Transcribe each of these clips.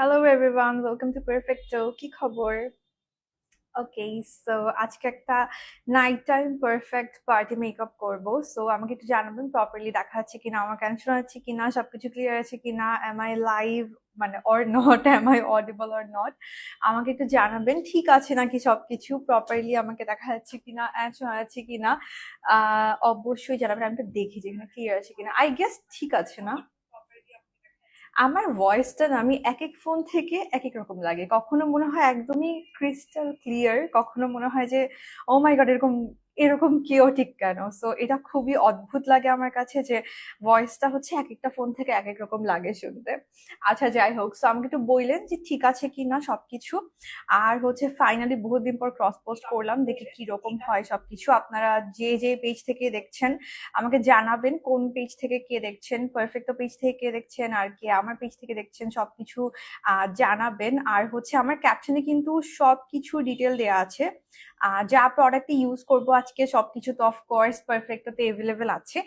Hello everyone, welcome to Perfecto. কি খবর? Okay, so আজকে একটা night time perfect party makeup করব। সো আমাকে একটু জানাবেন প্রপারলি দেখা যাচ্ছে কিনা, আমার গান শোনা যাচ্ছে কিনা, সবকিছু ক্লিয়ার আছে কিনা, এম আই লাইভ মানে or not, am I audible or not. আমাকে একটু জানাবেন ঠিক আছে নাকি সবকিছু প্রপারলি আমাকে দেখা যাচ্ছে কিনা, শোনা যাচ্ছে কিনা। অবশ্যই জানাবেন, আমি একটু দেখি যে এখানে ক্লিয়ার আছে কিনা। আই গেস ঠিক আছে না? আমার ভয়েসটা না, আমি একেক ফোন থেকে একেক রকম লাগে। কখনো মনে হয় একদমই ক্রিস্টাল ক্লিয়ার, কখনো মনে হয় যে ও মাই গড এরকম এরকম কেওটিক কেন। সো এটা খুবই অদ্ভুত লাগে আমার কাছে যে ভয়েসটা হচ্ছে এক একটা ফোন থেকে এক এক রকম লাগে শুনতে। আচ্ছা যাই হোক, সো আমাকে একটু বললেন যে ঠিক আছে কিনা সবকিছু। আর হচ্ছে ফাইনালি বহুদিন পর ক্রস পোস্ট করলাম, দেখি কি রকম হয় সবকিছু। আপনারা যে যে পেজ থেকে দেখছেন আমাকে জানাবেন কোন পেজ থেকে কে দেখছেন, পারফেক্টো পেজ থেকে কে দেখছেন আর কে আমার পেজ থেকে দেখছেন, সবকিছু জানাবেন। আর হচ্ছে আমার ক্যাপশনে কিন্তু সবকিছু ডিটেল দেওয়া আছে। যা প্রোডাক্ট ইউজ করব আজকে সবকিছু তো অফকোর্স পারফেক্টোতে এভেলেবেল আছে।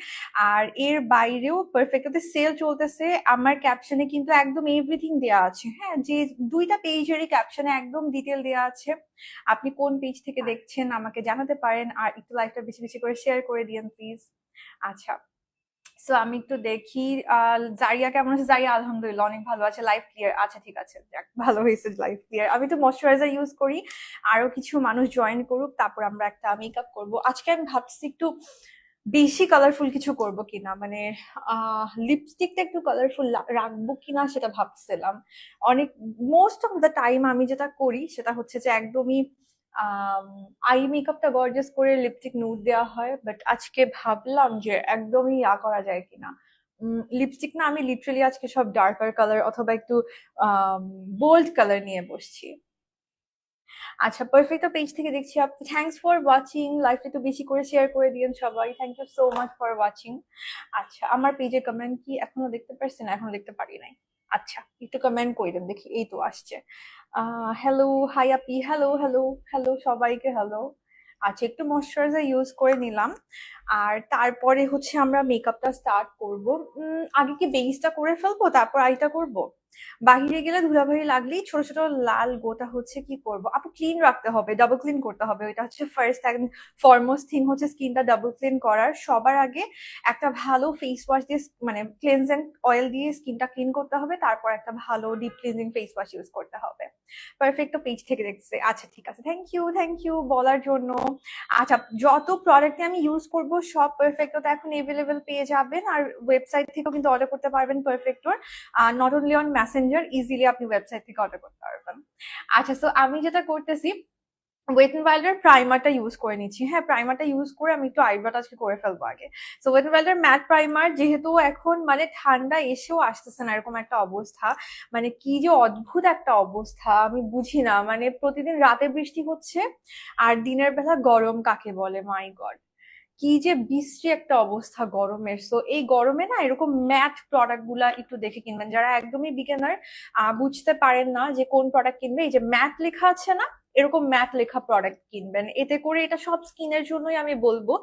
আর এর বাইরেও পারফেক্টোতে সেল চলতেছে, আমার ক্যাপশনে কিন্তু একদম এভরিথিং দেওয়া আছে। হ্যাঁ, যে দুইটা পেজেরই ক্যাপশনে একদম ডিটেল দেওয়া আছে। আপনি কোন পেজ থেকে দেখছেন আমাকে জানাতে পারেন, আর একটু লাইভটা বেশি বেশি করে শেয়ার করে দিয়েন প্লিজ। আচ্ছা, সো আমি একটু দেখি জারিয়া কেমন আছে। জারিয়া আলহামদুলিল্লাহ অনেক ভালো আছে, লাইফ ক্লিয়ার। আচ্ছা ঠিক আছে, যাক ভালো হয়েছে, লাইফ ক্লিয়ার। আমি তো ময়শ্চারাইজার ইউজ করি, আরো কিছু মানুষ জয়েন করুক তারপর আমরা একটা মেকআপ করব আজকে। আমি ভাবছি একটু বেশি কালারফুল কিছু করব কিনা, মানে লিপস্টিকটা একটু কালারফুল রাখবো কিনা সেটা ভাবছিলাম। অনেক মোস্ট অফ দ্য টাইম আমি যেটা করি সেটা হচ্ছে যে একদমই আই মেকআপটা গর্জিয়াস করে লিপস্টিক নুড দেওয়া হয়, বাট আজকে ভাবলাম যে একদমই করা যায় কিনা। লিপস্টিক না, আমি লিটারালি আজকে সব ডার্কার কালার অথবা একটু বোল্ড কালার নিয়ে বসছি। আচ্ছা, পারফেক্ট পেজ থেকে দেখছি। আপনি থ্যাঙ্কস ফর ওয়াচিং, লাইভটা একটু বেশি করে শেয়ার করে দিন সবাই। Thank you so much for watching. আচ্ছা, আমার পেজে কমেন্ট কি এখনো দেখতে পারছেন? এখনো দেখতে পারি নাই। আচ্ছা, একটু কমেন্ট করে দেন দেখি। এই তো আসছে। হ্যালো, হাই আপি, হ্যালো হ্যালো হ্যালো সবাইকে হ্যালো। আচ্ছা, একটু ময়শ্চারাইজার ইউজ করে নিলাম। আর তারপরে হচ্ছে আমরা মেকআপটা স্টার্ট করব। আগে কি বেসটা করে ফেলবো তারপর আইটা করব? বাহিরে গেলে ধুলাবালি লাগলেই ছোট ছোট লাল গোটা হচ্ছে কি করব আপু, ক্লিন রাখতে হবে, ডাবল ক্লিন করতে হবে। ওইটা হচ্ছে ফার্স্ট অ্যান্ড ফরমোস্ট থিং, হচ্ছে স্কিনটা ডাবল ক্লিন করার। সবার আগে একটা ভালো ফেস ওয়াশ দিয়ে মানে ক্লিনজিং অয়েল দিয়ে স্কিনটা ক্লিন করতে হবে, তারপর একটা ভালো deep cleansing face wash use করতে হবে। পারফেক্ট পেজ থেকে দেখছে। আচ্ছা ঠিক আছে, থ্যাংক ইউ বলার জন্য। আচ্ছা, যত প্রোডাক্ট আমি ইউজ করব সব পারফেক্টোতে এখন এভেলেবেল পেয়ে যাবেন, আর ওয়েবসাইট থেকেও কিন্তু অর্ডার করতে পারবেন পারফেক্টোর। Not only on messenger, easily আপনি ওয়েবসাইট থেকে অর্ডার করতে পারবেন। আচ্ছা, সো আমি যেটা করতেছি, ওয়েট এন্ড ওয়াইল্ডের প্রাইমারটা ইউজ করে নিচ্ছি। হ্যাঁ, প্রাইমারটা ইউজ করে আমি একটু আইব্রোটা আজকে করে ফেলবো আগে। সো ওয়েট এন্ড ওয়াইল্ডের ম্যাট প্রাইমার, যেহেতু এখন মানে ঠান্ডা এসেও আসতেছে না এরকম একটা অবস্থা, মানে কি যে অদ্ভুত একটা অবস্থা আমি বুঝি না। মানে প্রতিদিন রাতে বৃষ্টি হচ্ছে আর দিনের বেলা গরম কাকে বলে, মাই গড কি যে বিশ্রী একটা অবস্থা গরমের। সো এই গরমে না এরকম ম্যাট প্রোডাক্ট গুলা একটু দেখে কিনবেন, যারা একদমই বিগিনার বুঝতে পারেন না যে কোন প্রোডাক্ট কিনবে। এই যে ম্যাট লেখা আছে না, এরকম ম্যাট লেখা প্রোডাক্ট কিনবেন। এতে করে এটা সব স্কিনের জন্যই আমি বলবো,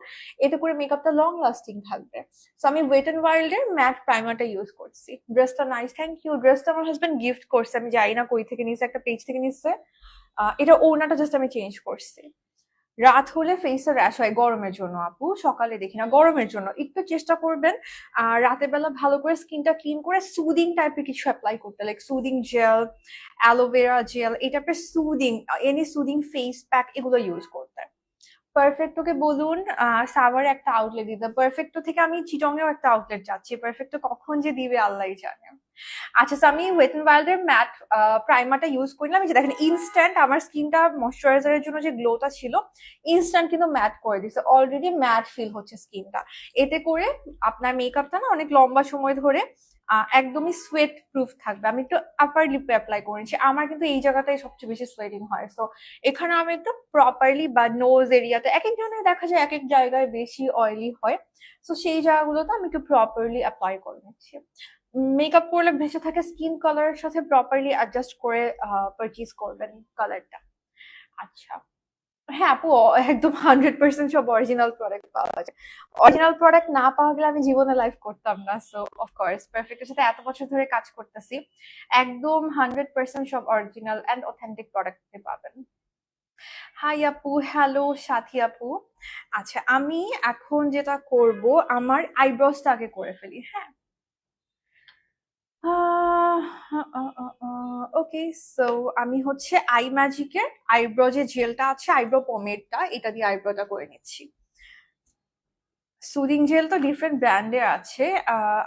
এতে করে মেকআপটা লং লাস্টিং থাকবে। সো আমি ওয়েট এন্ড ওয়াইল্ড এর ম্যাট প্রাইমারটা ইউজ করছি। ড্রেসটা নাইস, থ্যাংক ইউ। ড্রেসটা আমার হাজবেন্ড গিফট করছে, আমি জানি না কই থেকে নিচ্ছে, একটা পেজ থেকে নিচ্ছে। এটা ওড়নাটা জাস্ট আমি চেঞ্জ করছি। রাত হলে ফেসে র্যাশ হয় গরমের জন্য আপু, সকালে দেখি না। গরমের জন্য একটু চেষ্টা করবেন রাতের বেলা ভালো করে স্কিনটা ক্লিন করে সুদিং টাইপের কিছু অ্যাপ্লাই করতে, like soothing jail, aloe vera gel, এই টাইপের soothing, any soothing face pack এগুলো ইউজ করতে। পারফেক্টোকে বলুন সাভারে একটা আউটলেট দিতে। পারফেক্টো থেকে আমি চিটংয়েও একটা আউটলেট যাচ্ছি, পারফেক্টো কখন যে দিবে আল্লাহই জানে। আচ্ছা, তো আমি ওয়েট এন্ড ওয়াইল্ডের ম্যাট প্রাইমারটা ইউজ করলাম। যে দেখেন ইনস্ট্যান্ট আমার স্কিনটা ময়শ্চারাইজারের জন্য যে গ্লোটা ছিল ইনস্ট্যান্ট কিন্তু ম্যাট করে দিছে, অলরেডি ম্যাট ফিল হচ্ছে স্কিনটা। এতে করে আপনার মেকআপটা না অনেক লম্বা সময় ধরে একদমই সোয়েট প্রুফ থাকবে। আমি একটু আপার লিপে অ্যাপ্লাই করেছি, আমার কিন্তু এই জায়গাটাই সবচেয়ে বেশি সোয়েটিং হয়। সো এখানে আমি একটু প্রপারলি, বা নোজ এরিয়াতে এক এক জনের দেখা যায় এক এক জায়গায় বেশি অয়েলি হয়, সো সেই জায়গাগুলোতে আমি একটু প্রপারলি অ্যাপ্লাই করে নিচ্ছি। মেকআপ করলে ভেসে থাকে স্কিন কালারের সাথে প্রপারলি অ্যাডজাস্ট করে পারচেজ করবেন কালারটা। আচ্ছা, হ্যাঁ আপু, একদম 100% সব অরিজিনাল প্রোডাক্ট পাওয়া যায়। অরিজিনাল প্রোডাক্ট না পাওয়া গেলে আমি জীবনে লাইভ করতাম না। সো অফকোর্স পারফেক্টের সাথে এত বছর ধরে কাজ করতেছি, একদম 100% সব অরিজিনাল অ্যান্ড অথেন্টিক প্রোডাক্ট পাবেন। হাই আপু, হ্যালো সাথী আপু। আচ্ছা, আমি এখন যেটা করব, আমার আইব্রোসটা আগে করে ফেলি, হ্যাঁ। ওকে, সো আমি হচ্ছে আই ম্যাজিকের আইব্রো যে জেলটা আছে, আইব্রো পমেডটা, এটা দিয়ে আইব্রোটা করে নিচ্ছি। সুদিং জেল তো ডিফারেন্ট ব্র্যান্ডের আছে।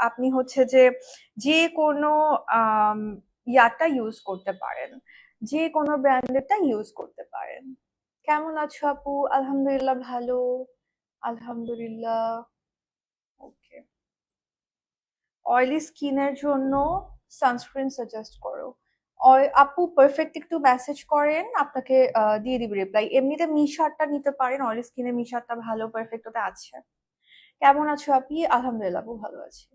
আপনি হচ্ছে যে যে কোনো আম, ইয়াটা ইউজ করতে পারেন, যে কোনো ব্র্যান্ডেরটা ইউজ করতে পারেন। কেমন আছো আপু? আলহামদুলিল্লাহ ভালো। আলহামদুলিল্লাহ। ওকে। অয়েলি স্কিনের জন্য সানস্ক্রিন সাজেস্ট করো। আপু পারফেক্ট একটু মেসেজ করেন, আপনাকে দিয়ে দিবে রিপ্লাই। এমনিতে মিশারটা নিতে পারেন, অয়েলি স্কিনের মিশারটা ভালো, পারফেক্ট ওটা আছে। কেমন আছো আপনি? আলহামদুলিল্লাহ আপু ভালো আছি।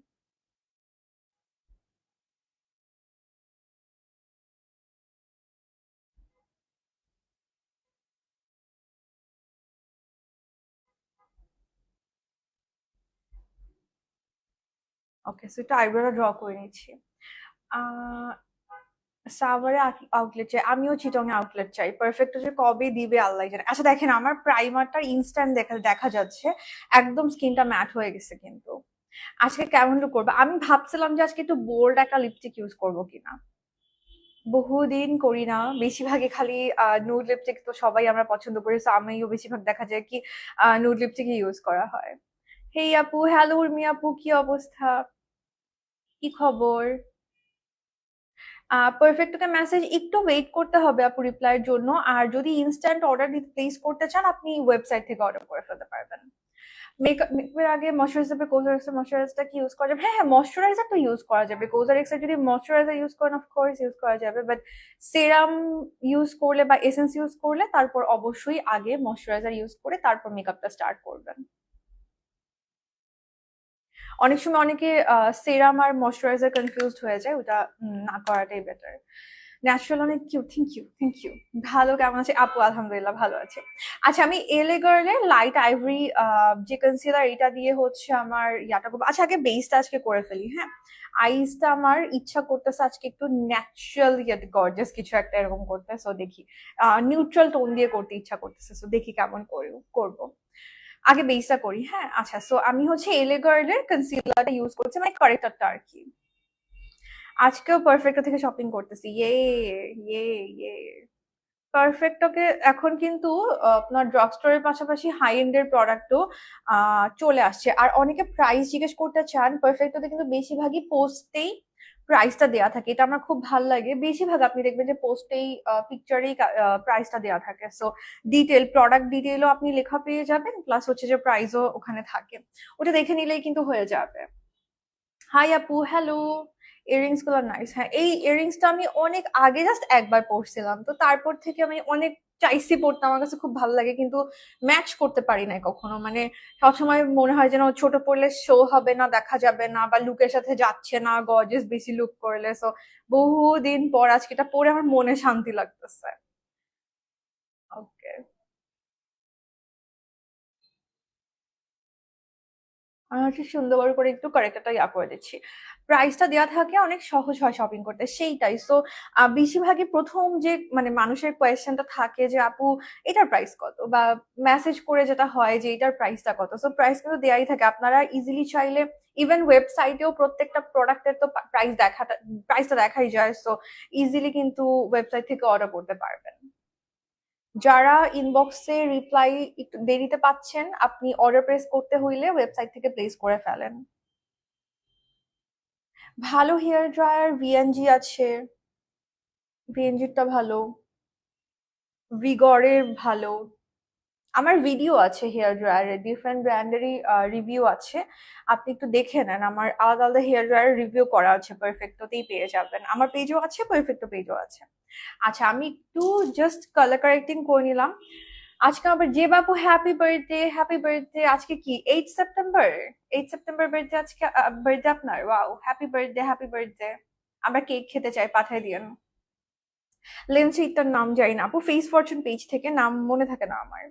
ওকে, সো এটা আইব্রোটা ড্র করে নিচ্ছি। আহ সাভারে আউটলেট চাই, আমিও চিটং আউটলেট চাই। পারফেক্ট যে কবে দিবে আল্লাহ জানে। আচ্ছা দেখেন, আমার প্রাইমারটা ইনস্ট্যান্ট দেখা দেখা যাচ্ছে, একদম স্কিনটা ম্যাট হয়ে গেছে। কিন্তু আজকে কেমন লুক করবো, আমি ভাবছিলাম যে আজকে একটু বোল্ড একটা লিপস্টিক ইউজ করবো কিনা। বহুদিন করি না, বেশিরভাগই খালি নুড লিপস্টিক তো সবাই আমরা পছন্দ করি, তো আমিও বেশিরভাগ দেখা যায় কি নুড লিপস্টিক ইউজ করা হয়। হেই আপু, হ্যালো উর্মি আপু, কি অবস্থা, কি খবর? পারফেক্টকে মেসেজ একটু ওয়েট করতে হবে আপু রিপ্লাইয়ের জন্য। আর যদি ইনস্ট্যান্ট অর্ডার প্লেস করতে চান, আপনি ওয়েবসাইট থেকে অর্ডার করে ফেলতে পারবেন। মেকআপের আগে ময়শ্চারাইজার, কোজারেক্সের ময়শ্চারাইজারটা কি ইউজ করা যাবে? হ্যাঁ হ্যাঁ, ময়শ্চারাইজার তো ইউজ করা যাবে। কোজারেক্সের যদি ময়শ্চারাইজার ইউজ করেন, অফকোর্স ইউজ করা যাবে, বাট সেরাম ইউজ করলে বা এসেন্স ইউজ করলে তারপর অবশ্যই আগে ময়শ্চারাইজার ইউজ করে তারপর মেকআপটা স্টার্ট করবেন। অনেক সময় অনেকে সেরাম আর ময়শ্চারাইজার কনফিউজড হয়ে যায়, ওটা না করাটাই বেটার। ন্যাচারাল অনেক cute, thank you thank you. ভালো, কেমন আছে আপু? আলহামদুলিল্লাহ ভালো আছে। আচ্ছা, আমি এলে গার্লের লাইট আইভরি যে কনসিলার, এটা দিয়ে হচ্ছে আমার ইয়াটা করবো। আচ্ছা, আগে বেসটা আজকে করে ফেলি, হ্যাঁ। আইসটা আমার ইচ্ছা করতেছে আজকে একটু ন্যাচারাল গর্জাস কিছু একটা এরকম করতে, সো দেখি। নিউট্রাল টোন দিয়ে করতে ইচ্ছা করতেছে, সো দেখি কেমন করবো। আগে বেসটা করি, হ্যাঁ। আচ্ছা, সো আমি হচ্ছে এলে গার্লের কনসিলারটা ইউজ করছি, মানে কারেক্টারটা আর কি। আজকেও পারফেক্ট থেকে শপিং করতেছি, ইয়ে ইয়ে ইয়ে। পারফেক্টকে এখন কিন্তু আপনার ড্রাগ স্টোরের পাশাপাশি হাই এন্ডের প্রোডাক্টও চলে আসছে। আর অনেকে প্রাইস জিজ্ঞেস করতে চান, পারফেক্টতে কিন্তু বেশিরভাগই পোস্টেই প্রাইসটা দেওয়া থাকে, এটা আমার খুব ভালো লাগে। বেশিরভাগ আপনি দেখবেন যে পোস্টেই পিকচারেই প্রাইসটা দেওয়া থাকে। সো ডিটেল, প্রোডাক্ট ডিটেলও আপনি লেখা পেয়ে যাবেন, প্লাস হচ্ছে যে প্রাইসও ওখানে থাকে, ওটা দেখে নিলেই কিন্তু হয়ে যাবে। হাই আপু, হ্যালো। ইয়াররিংস গুলো নাইস। হ্যাঁ, এই ইয়াররিংসটা আমি অনেক আগে জাস্ট একবার পরছিলাম, তো তারপর থেকে আমি অনেক চাইছি পড়তে, আমার কাছে খুব ভালো লাগে, কিন্তু ম্যাচ করতে পারি না কখনো। মানে সবসময় মনে হয় যেন ছোট পড়লে শো হবে না, দেখা যাবে না, বা লুকের সাথে যাচ্ছে না, গর্জিয়াস বেশি লুক করলে। সো বহুদিন পর আজকে এটা পরে আমার মনে শান্তি লাগতেছে। ওকে। আমি হচ্ছে সুন্দর করে একটু কারেক্টটা ইয়া করে দিচ্ছি। প্রাইসটা দেওয়া থাকে, অনেক সহজ হয় শপিং করতে, সেইটাই। সো বেশিরভাগই প্রথম যে মানে মানুষের কোয়েশ্চেনটা থাকে যে আপু এটার প্রাইস কত, বা মেসেজ করে যেটা হয় যে এটার প্রাইসটা কত। সো প্রাইস কিন্তু দেয়াই থাকে, আপনারা ইজিলি চাইলে ইভেন ওয়েবসাইটেও প্রত্যেকটা প্রোডাক্টের তো প্রাইসটা দেখাই যায়। সো ইজিলি কিন্তু ওয়েবসাইট থেকে অর্ডার করতে পারবেন। যারা ইনবক্সে রিপ্লাই একটু দেরিতে পাচ্ছেন, আপনি অর্ডার প্লেস করতে হইলে ওয়েবসাইট থেকে প্লেস করে ফেলেন। ভালো হেয়ার ড্রায়ার ভিএনজি আছে, ভিএনজিটা ভালো। ভিগরের ভালো। আমার ভিডিও আছে হেয়ার ড্রায়ারের, ডিফারেন্ট ব্র্যান্ডেরই রিভিউ আছে। আপনি একটু দেখে নেন, আমার আলাদা আলাদা হেয়ার ড্রায়ার রিভিউ করা আছে, পারফেক্টতেই পেয়ে যাবেন। আমার পেজও আছে, পারফেক্ট পেজও আছে। আচ্ছা, আমি একটু জাস্ট কালার কারেক্টিং করে নিলাম। আজকে আবার যে বাপু, হ্যাপি বার্থডে হ্যাপি বার্থডে। আজকে কি 8 সেপ্টেম্বর? 8 সেপ্টেম্বর বার্থডে আজকে, বার্থডে আপনার? Wow, happy birthday happy birthday. আমরা কেক খেতে চাই, পাঠিয়ে দিয়েন। লেন্স শেডটার নাম জানি না আপু, ফেস ফরচুন পেজ থেকে, নাম মনে থাকে না আমার।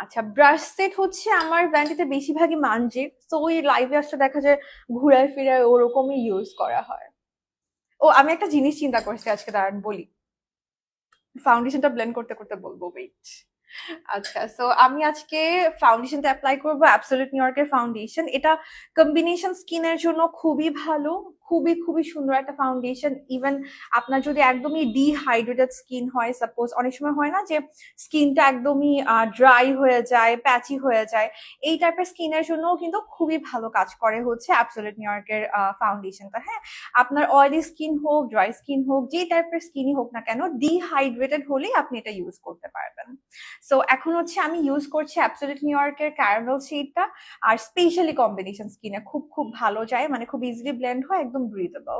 আচ্ছা, ব্রাশ সেট হচ্ছে আমার ব্যান্ডেতে বেশিরভাগই মানজির, তো ওই লাইভে আসলে দেখা যায় ঘুরায় ফিরায় ওরকমই ইউজ করা হয়। ও আমি একটা জিনিস চিন্তা করছি আজকে, দাঁড়ান বলি, ফাউন্ডেশনটা ব্লেন্ড করতে করতে বলবো, ওয়েট। আচ্ছা, সো আমি আজকে ফাউন্ডেশনটা অ্যাপ্লাই করবো অ্যাবসলিউট নিউ ইয়র্কের ফাউন্ডেশন। এটা কম্বিনেশন স্কিনের জন্য খুবই ভালো, খুবই খুবই সুন্দর একটা ফাউন্ডেশন। ইভেন আপনার যদি একদমই ডিহাইড্রেটেড স্কিন হয়, সাপোজ অনেক সময় হয় না যে স্কিনটা একদমই ড্রাই হয়ে যায়, প্যাচি হয়ে যায়, এই টাইপের স্কিনের জন্য কিন্তু খুবই ভালো কাজ করে হচ্ছে অ্যাবসলিউট নিউ ইয়র্কের ফাউন্ডেশনটা। হ্যাঁ, আপনার অয়েলি স্কিন হোক, ড্রাই স্কিন হোক, যে টাইপের স্কিনই হোক না কেন, ডিহাইড্রেটেড হলেই আপনি এটা ইউজ করতে পারবেন। সো এখন হচ্ছে আমি ইউজ করছি অ্যাবসলিউট নিউ ইয়র্কের ক্যারামেল শেডটা, আর স্পেশালি কম্বিনেশন স্কিনে খুব খুব ভালো যায়, মানে খুব ইজিলি ব্লেন্ড হয়, একদম ব্রিথেবল।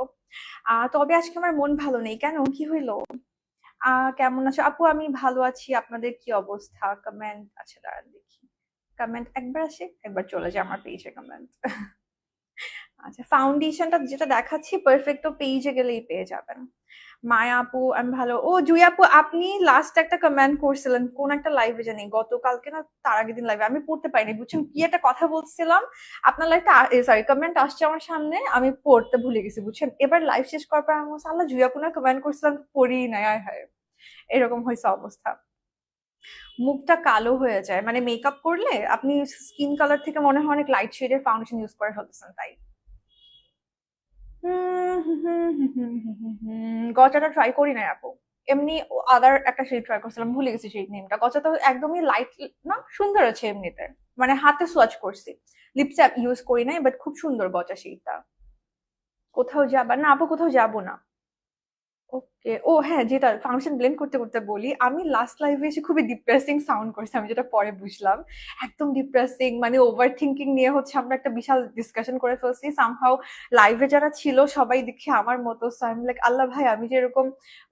তবে আজকে আমার মন ভালো নেই, কেন, কি হইলো? কেমন আছো আপু? আমি ভালো আছি, আপনাদের কি অবস্থা? কমেন্ট, আচ্ছা দাঁড়ান দেখি, কমেন্ট একবার আসে একবার চলে যায় আমার পেজে কমেন্ট। আচ্ছা, ফাউন্ডেশনটা যেটা দেখাচ্ছি পারফেক্ট পেজে গেলেই পেয়ে যাবেন। মায়া আপু আমি ভালো। ও জুই আপু, আপনি লাস্ট একটা কমেন্ট করছিলেন কোন একটা লাইভে, জানি গতকালকে না তার আগের দিন লাইভে, আমি পড়তে পাইনি বুঝছেন, কি একটা কথা বলছিলাম, আপনার লাইভটা সরি কমেন্ট আসছে আমার সামনে, আমি পড়তে ভুলে গেছি বুঝছেন। এবার লাইভ শেষ করার পর আমি বলছি, আল্লাহ জুই আপু না কমেন্ট করছিলাম, পড়ি নাই, আয় হায়, এরকম হয়েছে অবস্থা। মুখটা কালো হয়ে যায় মানে মেকআপ করলে, আপনি স্কিন কালার থেকে মনে হয় অনেক লাইট শেডের ফাউন্ডেশন ইউজ করে ফেলতেছেন তাই। গজাটা ট্রাই করি নাই আপু, এমনি আদার একটা শেড ট্রাই করছিলাম, ভুলে গেছি সেই নেমটা। গজা তো একদমই লাইট না, সুন্দর আছে এমনিতে, মানে হাতে সোয়াচ করছি, লিপস ইউজ করি নাই, বাট খুব সুন্দর গজা শেডটা। কোথাও যাবা না আপু? কোথাও যাবো না। ওকে, ও হ্যাঁ, যেটা ফাংশন ব্লেন্ড করতে করতে বলি, আমি লাস্ট লাইভে এসে খুবই ডিপ্রেসিং সাউন্ড করছি, আমি যেটা পরে বুঝলাম, একদম ডিপ্রেসিং, মানে ওভার থিঙ্কিং নিয়ে হচ্ছে আমরা একটা বিশাল ডিসকাশন করে ফেলছি সামহাও। লাইভে যারা ছিল সবাই দেখি আমার মতো, সো আই এম লাইক আল্লাহ ভাই, আমি যে এরকম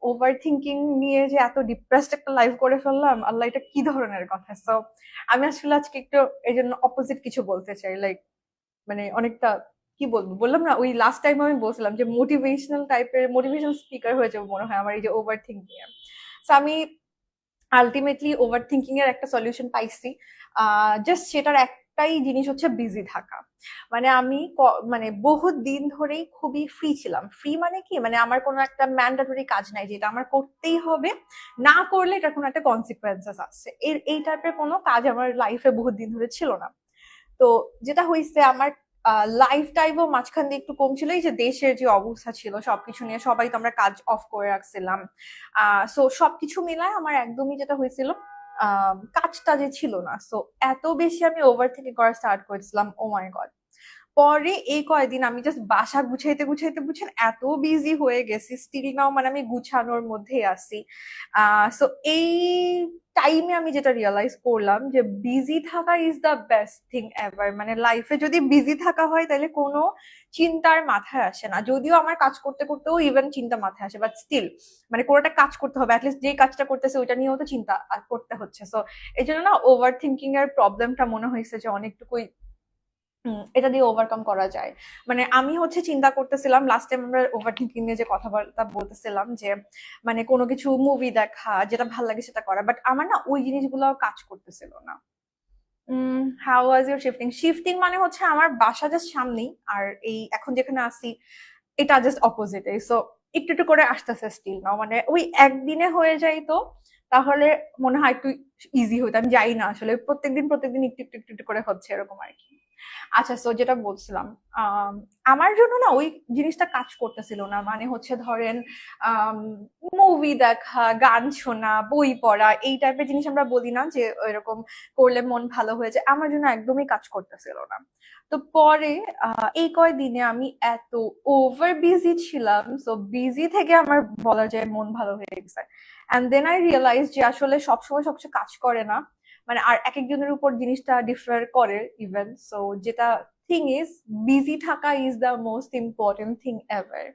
ওভার থিঙ্কিং নিয়ে যে এত ডিপ্রেসড একটা লাইভ করে ফেললাম, আল্লাহ এটা কি ধরনের কথা। সো আমি আসলে আজকে একটু এই জন্য অপোজিট কিছু বলতে চাই, লাইক মানে অনেকটা কি বলবো, বললাম না ওই লাস্ট টাইম আমি বলছিলাম যে মোটিভেশনাল টাইপের, মোটিভেশনাল স্পিকার হয়ে যাবো মনে হয় আমার এই যে ওভার থিঙ্কিং এ। সো আমি আলটিমেটলি ওভার থিঙ্কিং এর একটা সলিউশন পাইছি, জাস্ট সেটার একটাই জিনিস হচ্ছে বিজি থাকা। মানে আমি মানে বহুত দিন ধরেই খুবই ফ্রি ছিলাম। ফ্রি মানে কি, মানে আমার কোনো একটা ম্যান্ডেটরি কাজ নাই যেটা আমার করতেই হবে, না করলে এটা কোনো একটা কনসিকুয়েন্সেস আছে, এই টাইপের কোনো কাজ আমার লাইফে বহুত দিন ধরে ছিল না। তো যেটা হয়েছে, আমার লাইফ টাইমও মাঝখান দিয়ে একটু কম ছিল, এই যে দেশের যে অবস্থা ছিল সবকিছু নিয়ে, সবাই তো আমরা কাজ অফ করে রাখছিলাম। সো সবকিছু মিলায় আমার একদমই যেটা হয়েছিল, কাজটা যে ছিল না, সো এত বেশি আমি ওভার থেকে করা স্টার্ট করেছিলাম, ও মাই গড। পরে এই কয়দিন আমি জাস্ট বাসা গুছাইতে গুছাইতে বুঝছেন এত বিজি হয়ে গেছি, স্টিল নাও মানে আমি গুছানোর মধ্যেই আছি। সো এই টাইমে আমি যেটা রিয়েলাইজ করলাম যে বিজি থাকা is the best thing ever. মানে লাইফে যদি বিজি থাকা হয় তাহলে কোনো চিন্তার মাথায় আসে না, যদিও আমার কাজ করতে করতেও ইভেন চিন্তা মাথায় আসে, বাট স্টিল মানে কোনোটা কাজ করতে হবে, অ্যাটলিস্ট যে কাজটা করতেছে ওইটা নিয়েও তো চিন্তা করতে হচ্ছে। সো এই জন্য না ওভার থিঙ্কিং এর প্রবলেমটা মনে হয়েছে যে অনেকটুকুই এটা দিয়ে ওভারকাম করা যায়। মানে আমি হচ্ছে চিন্তা করতেছিলাম, লাস্ট টাইম আমরা ওভার থিঙ্কিং নিয়ে যে কথাবার্তা বলতেছিলাম যে মানে কোনো কিছু মুভি দেখা, যেটা ভালো লাগে সেটা করা, বাট আমার না ওই জিনিসগুলো কাজ করতেছিল না। How was your shifting? Shifting মানে হচ্ছে আমার বাসা জাস্ট সামনেই, আর এই এখন যেখানে আছি এটা জাস্ট অপোজিটে, সো একটু একটু করে আসতেছে স্টিল না, মানে ওই একদিনে হয়ে যায় তো তাহলে মনে হয় একটু ইজি হতো। আমি যাই না আসলে, প্রত্যেকদিন প্রত্যেকদিন একটু একটু একটু একটু করে হচ্ছে এরকম আর কি। আচ্ছা, সো যেটা বলছিলাম, আমার জন্য না ওই জিনিসটা কাজ করতেছিল না, মানে হচ্ছে ধরেন মুভি দেখা, গান শোনা, বই পড়া, এই টাইপের জিনিস আমরা বলি না যে এরকম করলে মন ভালো হয়ে যায়, আমার জন্য একদমই কাজ করতেছিল না। তো পরে এই কয়দিনে আমি এত ওভার বিজি ছিলাম, সো বিজি থেকে আমার বলা যায় মন ভালো হয়ে গেছে। এন্ড দেন আই রিয়েলাইজ যে আসলে সবসময় সবসময় কাজ করে না, মানে আর এক একজনের উপর জিনিসটা ডিফার করে ইভেন। সো যেটা থিং ইজ, বিজি থাকা is the most important thing ever.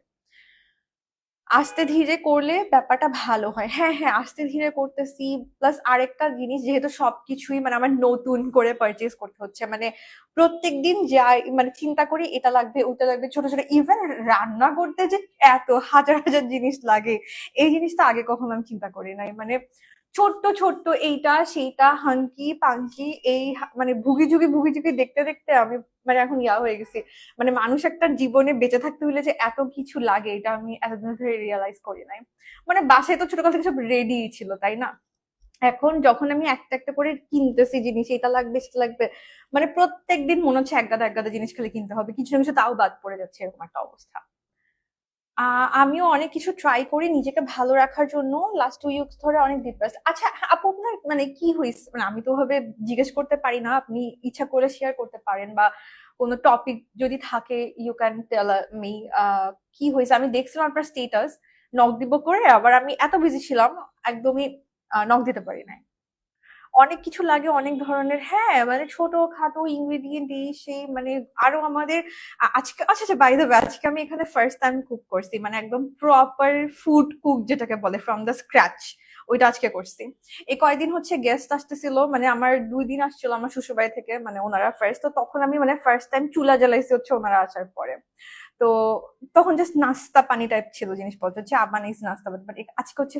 আস্তে ধীরে করলে ব্যাপারটা ভালো হয়। হ্যাঁ, হ্যাঁ, আস্তে ধীরে করতেছি। প্লাস আরেকটা জিনিস, যেহেতু সবকিছুই মানে আমার নতুন করে পারচেজ করতে হচ্ছে। মানে প্রত্যেকদিন যাই মানে চিন্তা করি এটা লাগবে, ওটা লাগবে, ছোট, ছোট ইভেন রান্না করতে যে এত হাজার, হাজার জিনিস লাগে, এই জিনিসটা আগে কখনো আমি চিন্তা করি নাই। মানে ছোট্ট, ছোট্ট এইটা সেইটা হাঙ্কি পাঙ্কি মানে ভুগি-চুগি দেখতে, দেখতে আমি মানে এখন ইয়া হয়ে গেছি। মানে মানুষ একটা জীবনে বেঁচে থাকতে হলে যে এত কিছু লাগে, এটা আমি এতদিন ধরে রিয়েলাইজ করি নাই। মানে বাসায় তো ছোটকাল থেকে সব রেডি ছিল, তাই না? এখন যখন আমি একটা একটা করে কিনতেছি জিনিস, এটা লাগবে সেটা লাগবে, মানে প্রত্যেকদিন মনে হচ্ছে এক গাদা জিনিস খালি কিনতে হবে, কিছু না কিছু তাও বাদ পড়ে যাচ্ছে, এরকম একটা অবস্থা। আমিও অনেক কিছু ট্রাই করি নিজেকে ভালো রাখার জন্য। লাস্ট 2 উইকস ধরে অনেক ডিপ্রেসড। আচ্ছা আপু, আপনার মানে কি হয়েছে? মানে আমি তো ওভাবে জিজ্ঞেস করতে পারি না, আপনি ইচ্ছা করে শেয়ার করতে পারেন, বা কোনো টপিক যদি থাকে ইউ ক্যান টেল মি। কি হয়েছে? আমি দেখছিলাম আপনার স্টেটাস, নক দিব করে, আবার আমি এত বিজি ছিলাম একদমই নক দিতে পারি নাই। অনেক কিছু লাগে, অনেক ধরনের, হ্যাঁ, মানে ছোটখাটো ইনগ্রেডিয়েন্ট এই সেই, মানে আরো আমাদের আজকে, আচ্ছা আচ্ছা, বাই দ্য ওয়ে, আজকে আমি এখানে ফার্স্ট টাইম কুক করছি, মানে একদম প্রপার ফুড কুক যেটাকে বলে, ফ্রম দ্য স্ক্র্যাচ, ওইটা আজকে করছি। এই কয়দিন হচ্ছে গেস্ট আসতেছিল, মানে আমার 2 দিন আসছিল আমার শ্বশুরবাড়ি থেকে, মানে ওনারা ফার্স্ট, তো তখন আমি মানে ফার্স্ট টাইম চুলা জ্বালাইছি হচ্ছে ওনারা আসার পরে। তো তখন জাস্ট নাস্তা পানি টাইপ ছিল জিনিসপত্র, চা বানাইছি, নাস্তা বাট আজকে হচ্ছে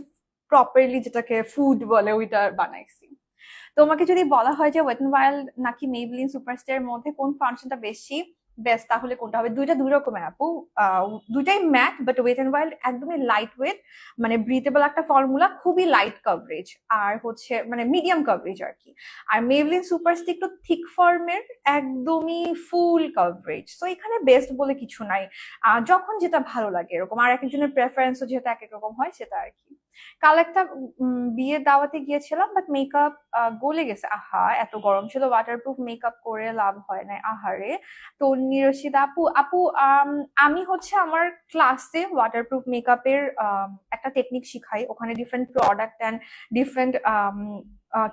প্রপারলি যেটাকে ফুড বলে ওইটা বানাইছি। তোমাকে যদি বলা হয় যে ওয়েট এন্ড ওয়াইল্ড নাকি মেবলিন সুপারস্টার এর মধ্যে কোন ফাউন্ডেশনটা বেশি বেস্ট, তাহলে কোনটা হবে? দুইটা দুই রকমের আপু। দুইটাই matte, but wet and wild একদমই লাইট ওয়েট, মানে ব্রিথেবল একটা ফর্মুলা, খুবই লাইট কভারেজ, আর হচ্ছে মানে মিডিয়াম কভারেজ আর কি। আর মেবলিন সুপারস্টিক একটু থিক ফর্মের, একদমই ফুল কভারেজ। তো এখানে বেস্ট বলে কিছু নাই, যখন যেটা ভালো লাগে এরকম, আর এক একজনের প্রেফারেন্সও যেহেতু এক এক রকম হয়, সেটা আর কি। কাল একটা বিয়ের দাওয়াতে গিয়েছিলাম, বাট মেকআপ গলে গেছে। আহা, এত গরম ছিল, ওয়াটারপ্রুফ মেকআপ করে লাভ হয় না, আহারে। তো নিরশিদ আপু, আপু, আমি হচ্ছে আমার ক্লাসে ওয়াটারপ্রুফ মেকআপের একটা টেকনিক শিখাই, ওখানে ডিফারেন্ট প্রোডাক্ট অ্যান্ড ডিফারেন্ট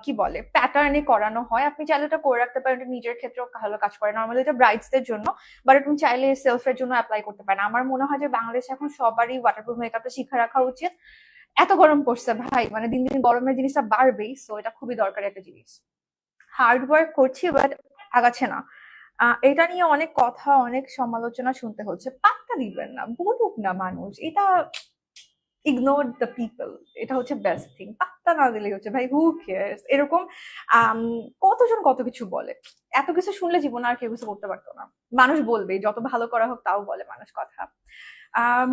কি বলে প্যাটার্নে করানো হয়। আপনি চাইলে এটা করে রাখতে পারেন, নিজের ক্ষেত্রেও ভালো কাজ করে। নর্মালি এটা ব্রাইডসদের জন্য, বাট তুমি চাইলে সেলফের জন্য অ্যাপ্লাই করতে পারেন। আমার মনে হয় যে বাংলাদেশে এখন সবারই ওয়াটারপ্রুফ মেকআপটা শিখে রাখা উচিত। এত গরম পড়ছে ভাই, মানে দিন দিন গরমের জিনিসটা বাড়বেই, সো এটা খুবই দরকারি একটা জিনিস। হার্ড ওয়ার্ক করছি, বাট আগাচ্ছে না। এটা নিয়ে অনেক কথা, অনেক সমালোচনা শুনতে হচ্ছে, পাত্তা দিবেন না, বলুক না মানুষ, এটা ইগনোর দ্য পিপল, এটা হচ্ছে বেস্ট থিং। পাত্তা না দিলেই হচ্ছে ভাই, হু কেয়ার্স এরকম। আম, কতজন কত কিছু বলে, এত কিছু শুনলে জীবনে আর কেউ কিছু করতে পারতো না। মানুষ বলবে, যত ভালো করা হোক তাও বলে মানুষ কথা।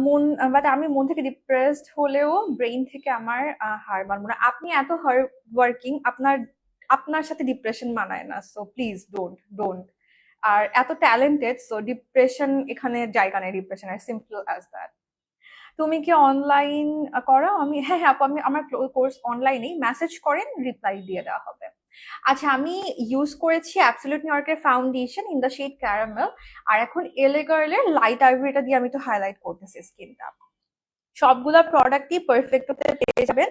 মন, বাট আমি মন থেকে ডিপ্রেসড হলেও ব্রেইন থেকে আমার হার মানবো না। আপনি এত হার্ড ওয়ার্কিং, আপনার আপনার সাথে ডিপ্রেশন মানায় না, সো প্লিজ ডোন্ট ডোন্ট। আর এত ট্যালেন্টেড, সো ডিপ্রেশন এখানে জায়গা নেই, ডিপ্রেশন আর সিম্পল অ্যাজ দ্যাট। তুমি কি অনলাইন করো? আমি, হ্যাঁ হ্যাঁ আপু, আমি আমার কোর্স অনলাইনেই, মেসেজ করেন, রিপ্লাই দিয়ে দেওয়া হবে। আচ্ছা, আমি ইউজ করেছি অ্যাবসলিউট নিউইয়র্কের foundation in the shade caramel, আর এখন এলে গার্লের লাইট আইভরিটা দিয়ে আমি তো হাইলাইট করতেছি স্কিনটা। সবগুলা প্রোডাক্টই পারফেক্ট হতে পেয়ে যাবেন।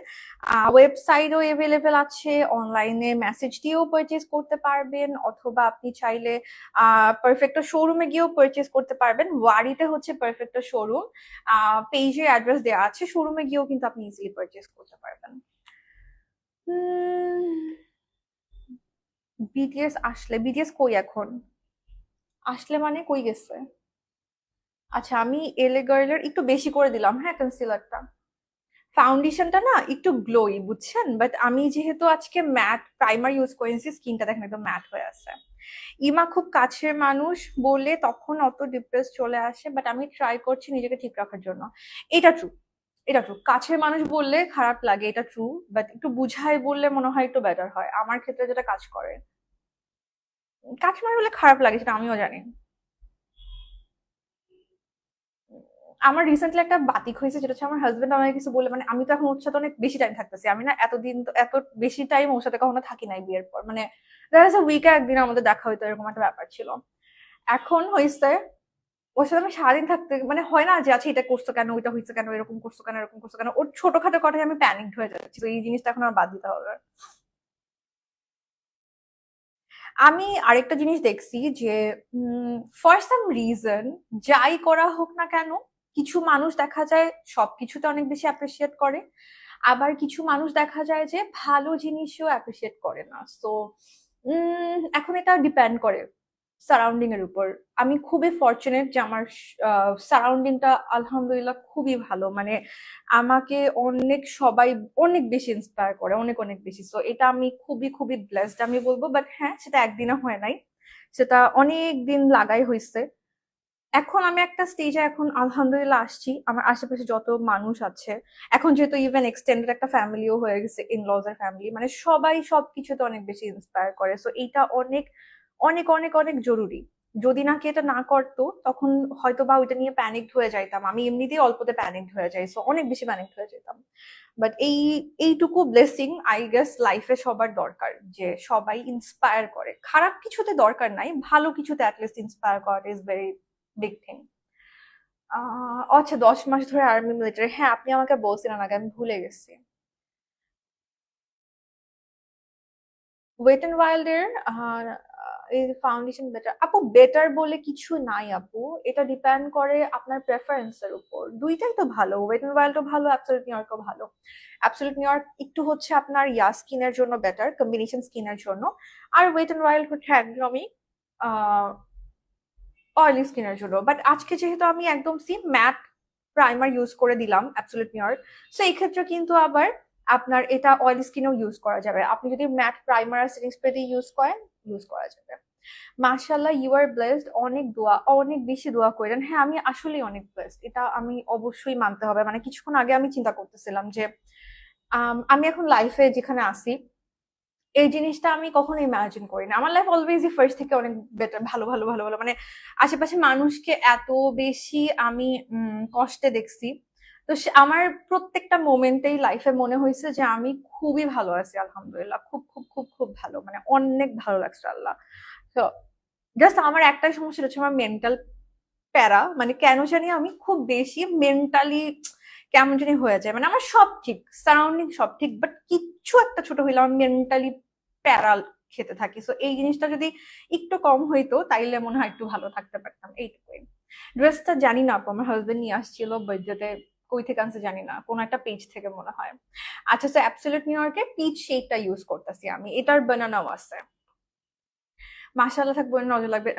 ওয়েবসাইটও এভেলেবেল আছে, অনলাইনে মেসেজ দিয়েও পারচেজ করতে পারবেন, অথবা আপনি চাইলে পারফেক্টো শোরুমে গিয়েও পারচেজ করতে পারবেন। ওয়ারিতে হচ্ছে পারফেক্টো শোরুম, পেজে অ্যাড্রেস দেওয়া আছে, শোরুমে গিয়েও কিন্তু আপনি ইজিলি পারচেজ করতে পারবেন। বিটিএস আসলে, বিটিএস কই এখন? আসলে মানে কই গেছে? আচ্ছা, আমি এলে গার্লের একটু বেশি করে দিলাম, হ্যাঁ, কনসিলারটা। ফাউন্ডেশনটা না একটু গ্লোই, বুঝছেন, বাট আমি যেহেতু আজকে ম্যাট প্রাইমার ইউজ করেছি, স্কিনটা দেখেন একদম ম্যাট হয়ে আছে। ইমা খুব কাছের মানুষ বলে তখন অত ডিপ্রেস চলে আসে, বাট আমি ট্রাই করছি নিজেকে ঠিক রাখার জন্য। এটা ট্রু, এটা ট্রু, কাছের মানুষ বললে খারাপ লাগে, এটা ট্রু, বাট একটু বুঝাই বললে মনে হয় একটু বেটার হয়, আমার ক্ষেত্রে যেটা কাজ করে। কাছের মানুষ বললে খারাপ লাগে, সেটা আমিও জানি। আমার রিসেন্টলি একটা বাতিক হয়েছে, যেটা হচ্ছে আমার হাজবেন্ড আমাকে কিছু বলে, মানে আমি তো এখন ওর সাথে অনেক বেশি টাইম থাকতেছি, আমি না এতদিন তো এত বেশি টাইম ওর সাথে কখনো থাকি নাই বিয়ের পর, মানে উইকে একদিন আমাদের দেখা হইতো, এরকম একটা ব্যাপার ছিল। এখন হয়েছে ওর সাথে আমি সারাদিন থাকতে, মানে হয় না যে আচ্ছা এটা করছো কেন, ওইটা হয়েছে কেন, এরকম করছো কেন, এরকম করছো কেন, ওর ছোটখাটো কথায় আমি প্যানিক হয়ে যাচ্ছি, তো এই জিনিসটা এখন আমার বাদ দিতে হবে। আমি আরেকটা জিনিস দেখছি যে ফর সাম রিজন, যাই করা হোক না কেন, কিছু মানুষ দেখা যায় সবকিছুতে অনেক বেশি অ্যাপ্রিসিয়েট করে, আবার কিছু মানুষ দেখা যায় যে ভালো জিনিসও অ্যাপ্রিসিয়েট করে না। সো এখন এটা ডিপেন্ড করে সারাউন্ডিং এর উপর। আমি খুবই ফরচুনেট যে আমার সারাউন্ডিংটা আলহামদুলিল্লাহ খুবই ভালো, মানে আমাকে অনেক সবাই অনেক বেশি ইন্সপায়ার করে, অনেক অনেক বেশি। সো এটা আমি খুবই খুবই ব্লেসড আমি বলবো। বাট হ্যাঁ, সেটা একদিনে হয় নাই, সেটা অনেক দিন লাগাই হয়েছে। এখন আমি একটা স্টেজে এখন আলহামদুলিল্লাহ আসছি। আমার আশেপাশে যত মানুষ আছে, এখন যেহেতু ইভেন এক্সটেন্ডেড একটা ফ্যামিলিও হয়ে গেছে, ইনলজ এর ফ্যামিলি, মানে সবাই সবকিছুতে অনেক বেশি ইন্সপায়ার করে। সো এইটা অনেক অনেক অনেক অনেক জরুরি। যদি নাকি এটা না করতো তখন হয়তো বা ওইটা নিয়ে প্যানিকড হয়ে যাইতাম। আমি এমনিতেই অল্পতে প্যানিকড হয়ে যাই, সো অনেক বেশি প্যানিকড হয়ে যেতাম। বাট এইটুকু ব্লেসিং আই গেস লাইফে সবার দরকার, যে সবাই ইন্সপায়ার করে। খারাপ কিছুতে দরকার নাই, ভালো কিছুতে অ্যাটলিস্ট ইন্সপায়ার করা ইজ ভেরি বিগ থিং। আচ্ছা, 10 মাস ধরে আর্মি মিলিটারি, হ্যাঁ আপনি আমাকে বলছিলেন আগে, আমি ভুলে গেছি। ওয়েট এন্ড ওয়াইল্ড এর এই ফাউন্ডেশন বেটার আপু, বেটার বলে কিছু নাই আপু, এটা ডিপেন্ড করে আপনার প্রেফারেন্সের উপর। দুইটাই তো ভালো, ওয়েট এন্ড ওয়াইল্ডও ভালো, অ্যাবসলিউট নিউ ইয়র্কও ভালো। অ্যাবসলিউট নিউ ইয়র্ক একটু হচ্ছে আপনার স্কিনের জন্য বেটার, কম্বিনেশন স্কিনের জন্য। আর ওয়েট এন্ড ওয়াইল্ড হচ্ছে একদমই অয়েলি স্কিনের জন্য। বাট আজকে যেহেতু আমি একদম ম্যাট প্রাইমার ইউজ করে দিলাম অ্যাবসলিউট নিউর, সো এই ক্ষেত্রে কিন্তু আবার আপনার এটা অয়েলি স্কিনেও ইউজ করা যাবে। আপনি যদি ম্যাট প্রাইমার আর সেটিং স্প্রে দিয়ে ইউজ করেন, ইউজ করা যাবে। মাশাআল্লাহ, ইউ আর ব্লেসড। অনেক দোয়া, অনেক বেশি দোয়া করেন। হ্যাঁ, আমি আসলেই অনেক ব্লেসড, এটা আমি অবশ্যই মানতে হবে। মানে কিছুক্ষণ আগে আমি চিন্তা করতেছিলাম যে আমি এখন লাইফে যেখানে আছি, এই জিনিসটা আমি কখনো ইমাজিন করি না। আমার লাইফ অলওয়েজই ফার্স্ট থেকে অনেক বেটার, ভালো ভালো ভালো ভালো, মানে আশেপাশে মানুষকে এত বেশি আমি কষ্টে দেখছি। তো আমার প্রত্যেকটা মোমেন্টেই লাইফে মনে হয়েছে যে আমি খুবই ভালো আছি আলহামদুলিল্লাহ, খুব খুব খুব খুব ভালো, মানে অনেক ভালো লাগছে আল্লাহ। তো জাস্ট আমার একটাই সমস্যা হচ্ছে আমার মেন্টাল প্যারা, মানে কেন জানি আমি খুব বেশি মেন্টালি কেমন জানি হয়ে যায়। মানে আমার সব ঠিক, সারাউন্ডিং সব ঠিক, বাট কিচ্ছু একটা ছোট হইলে আমার মেন্টালি প্যারাল খেতে থাকি। সো এই জিনিসটা যদি একটু কম হইতো তাইলে মনে হয় একটু ভালো থাকতে পারতাম। এইটুকুই। ড্রেসটা জানি না আপু, আমার হাজবেন্ড নিয়ে আসছিল বার্থডেতে, কই থেকে আনছে জানি না, কোন একটা পেজ থেকে মনে হয়। আচ্ছা, সো অ্যাবসলিউট নিউ ইয়র্কে পিচ শেডটা ইউজ করতেছি আমি, এটার বানানাও আছে। মাশাআল্লাহ থাকবো, নজর লাগবে।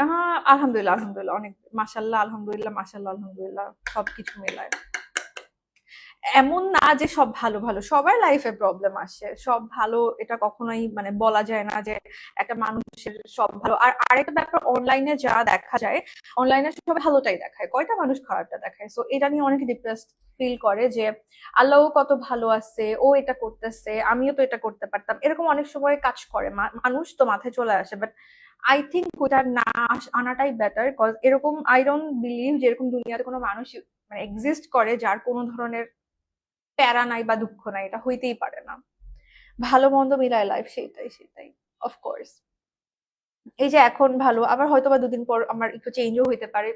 আলহামদুলিল্লাহ আলহামদুলিল্লাহ, অনেক মাশাআল্লাহ আলহামদুলিল্লাহ, মাশাআল্লাহ আলহামদুলিল্লাহ, সবকিছু মিলায়। এমন না যে সব ভালো ভালো, সবার লাইফে প্রবলেম আসে, সব ভালো এটা কখনোই মানে বলা যায় না যে একটা মানুষের সব ভালো। আর আরেকটা ব্যাপার, অনলাইনে যা দেখা যায়, অনলাইনে সব ভালোটাই দেখায়, কয়টা মানুষ খারাপটা দেখায়। সো এটা নিয়ে অনেকে ডিপ্রেসড ফিল করে যে আল্লাহও কত ভালো আছে, ও এটা করতেছে, আমিও তো এটা করতে পারতাম, এরকম অনেক সময় কাজ করে, মানুষ তো মাথায় চলে আসে। বাট আই থিঙ্ক ওটা না আনাটাই বেটার, কজ এরকম আই ডোন্ট বিলিভ যে এরকম দুনিয়াতে কোনো মানুষ মানে এক্সিস্ট করে যার কোনো ধরনের প্যারা নাই বা দুঃখ নাই, এটা হইতেই পারে না। ভালো মন্দ মিলায় লাইফ, সেটাই সেটাই, অফকোর্স। এই যে এখন ভালো, আবার হয়তো বা দুদিন পর আমার একটু চেঞ্জও হইতে পারে।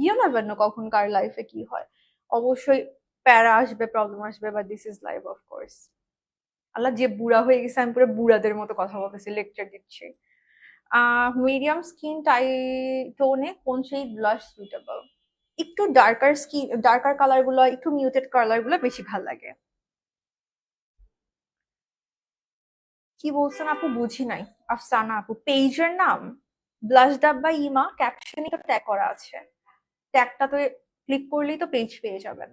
ইউ নেভার নো কখন কার লাইফে কি হয়। অবশ্যই প্যারা আসবে, প্রবলেম আসবে, but this is life, of course. আল্লাহ, যে বুড়া হয়ে গেছে, আমি পুরো বুড়াদের মতো কথা বলতেছি, লেকচার দিচ্ছি। মিডিয়াম স্কিন টাই টোনে কোন সেই ব্লাশ সুইটেবল? একটু ডার্কার স্কিন, ডার্কার কালার গুলো, একটু মিউটেড কালার গুলো বেশি ভালো লাগে। কি বলছেন আপু, বুঝি নাই। আফসানা আপু, পেজের নাম ব্লাশ ডাব্বা ইমা, ক্যাপশনে তো ট্যাগ করা আছে। ট্যাগটা তো ক্লিক করলেই তো পেজ পেয়ে যাবেন।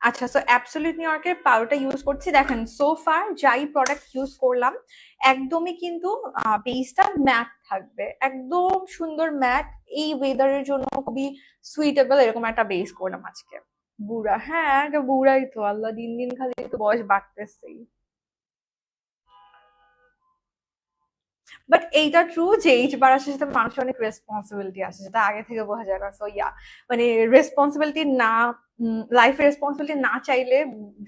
আচ্ছা, সো অ্যাবসলিউট নিউ ইয়র্কের পাউডারটা ইউজ করছি। দেখেন সো ফার যাই প্রোডাক্ট ইউজ করলাম, একদমই কিন্তু বেসটা ম্যাট থাকবে, একদম সুন্দর ম্যাট। এই ওয়েদারের জন্য খুবই সুইটেবল এরকম একটা বেস করলাম আজকে। বুড়া, হ্যাঁ বুড়াই তো, আল্লাহ দিন দিন খালি তো বয়স বাড়তেছেই। বাট এইটা ট্রু যে এইজ বাড়ার সাথে মানুষের অনেক রেসপন্সিবিলিটি আছে, যেটা আগে থেকে বোঝা যায় না। সো মানে রেসপন্সিবিলিটি না, লাইফের রেসপন্সিবিলিটি না চাইলে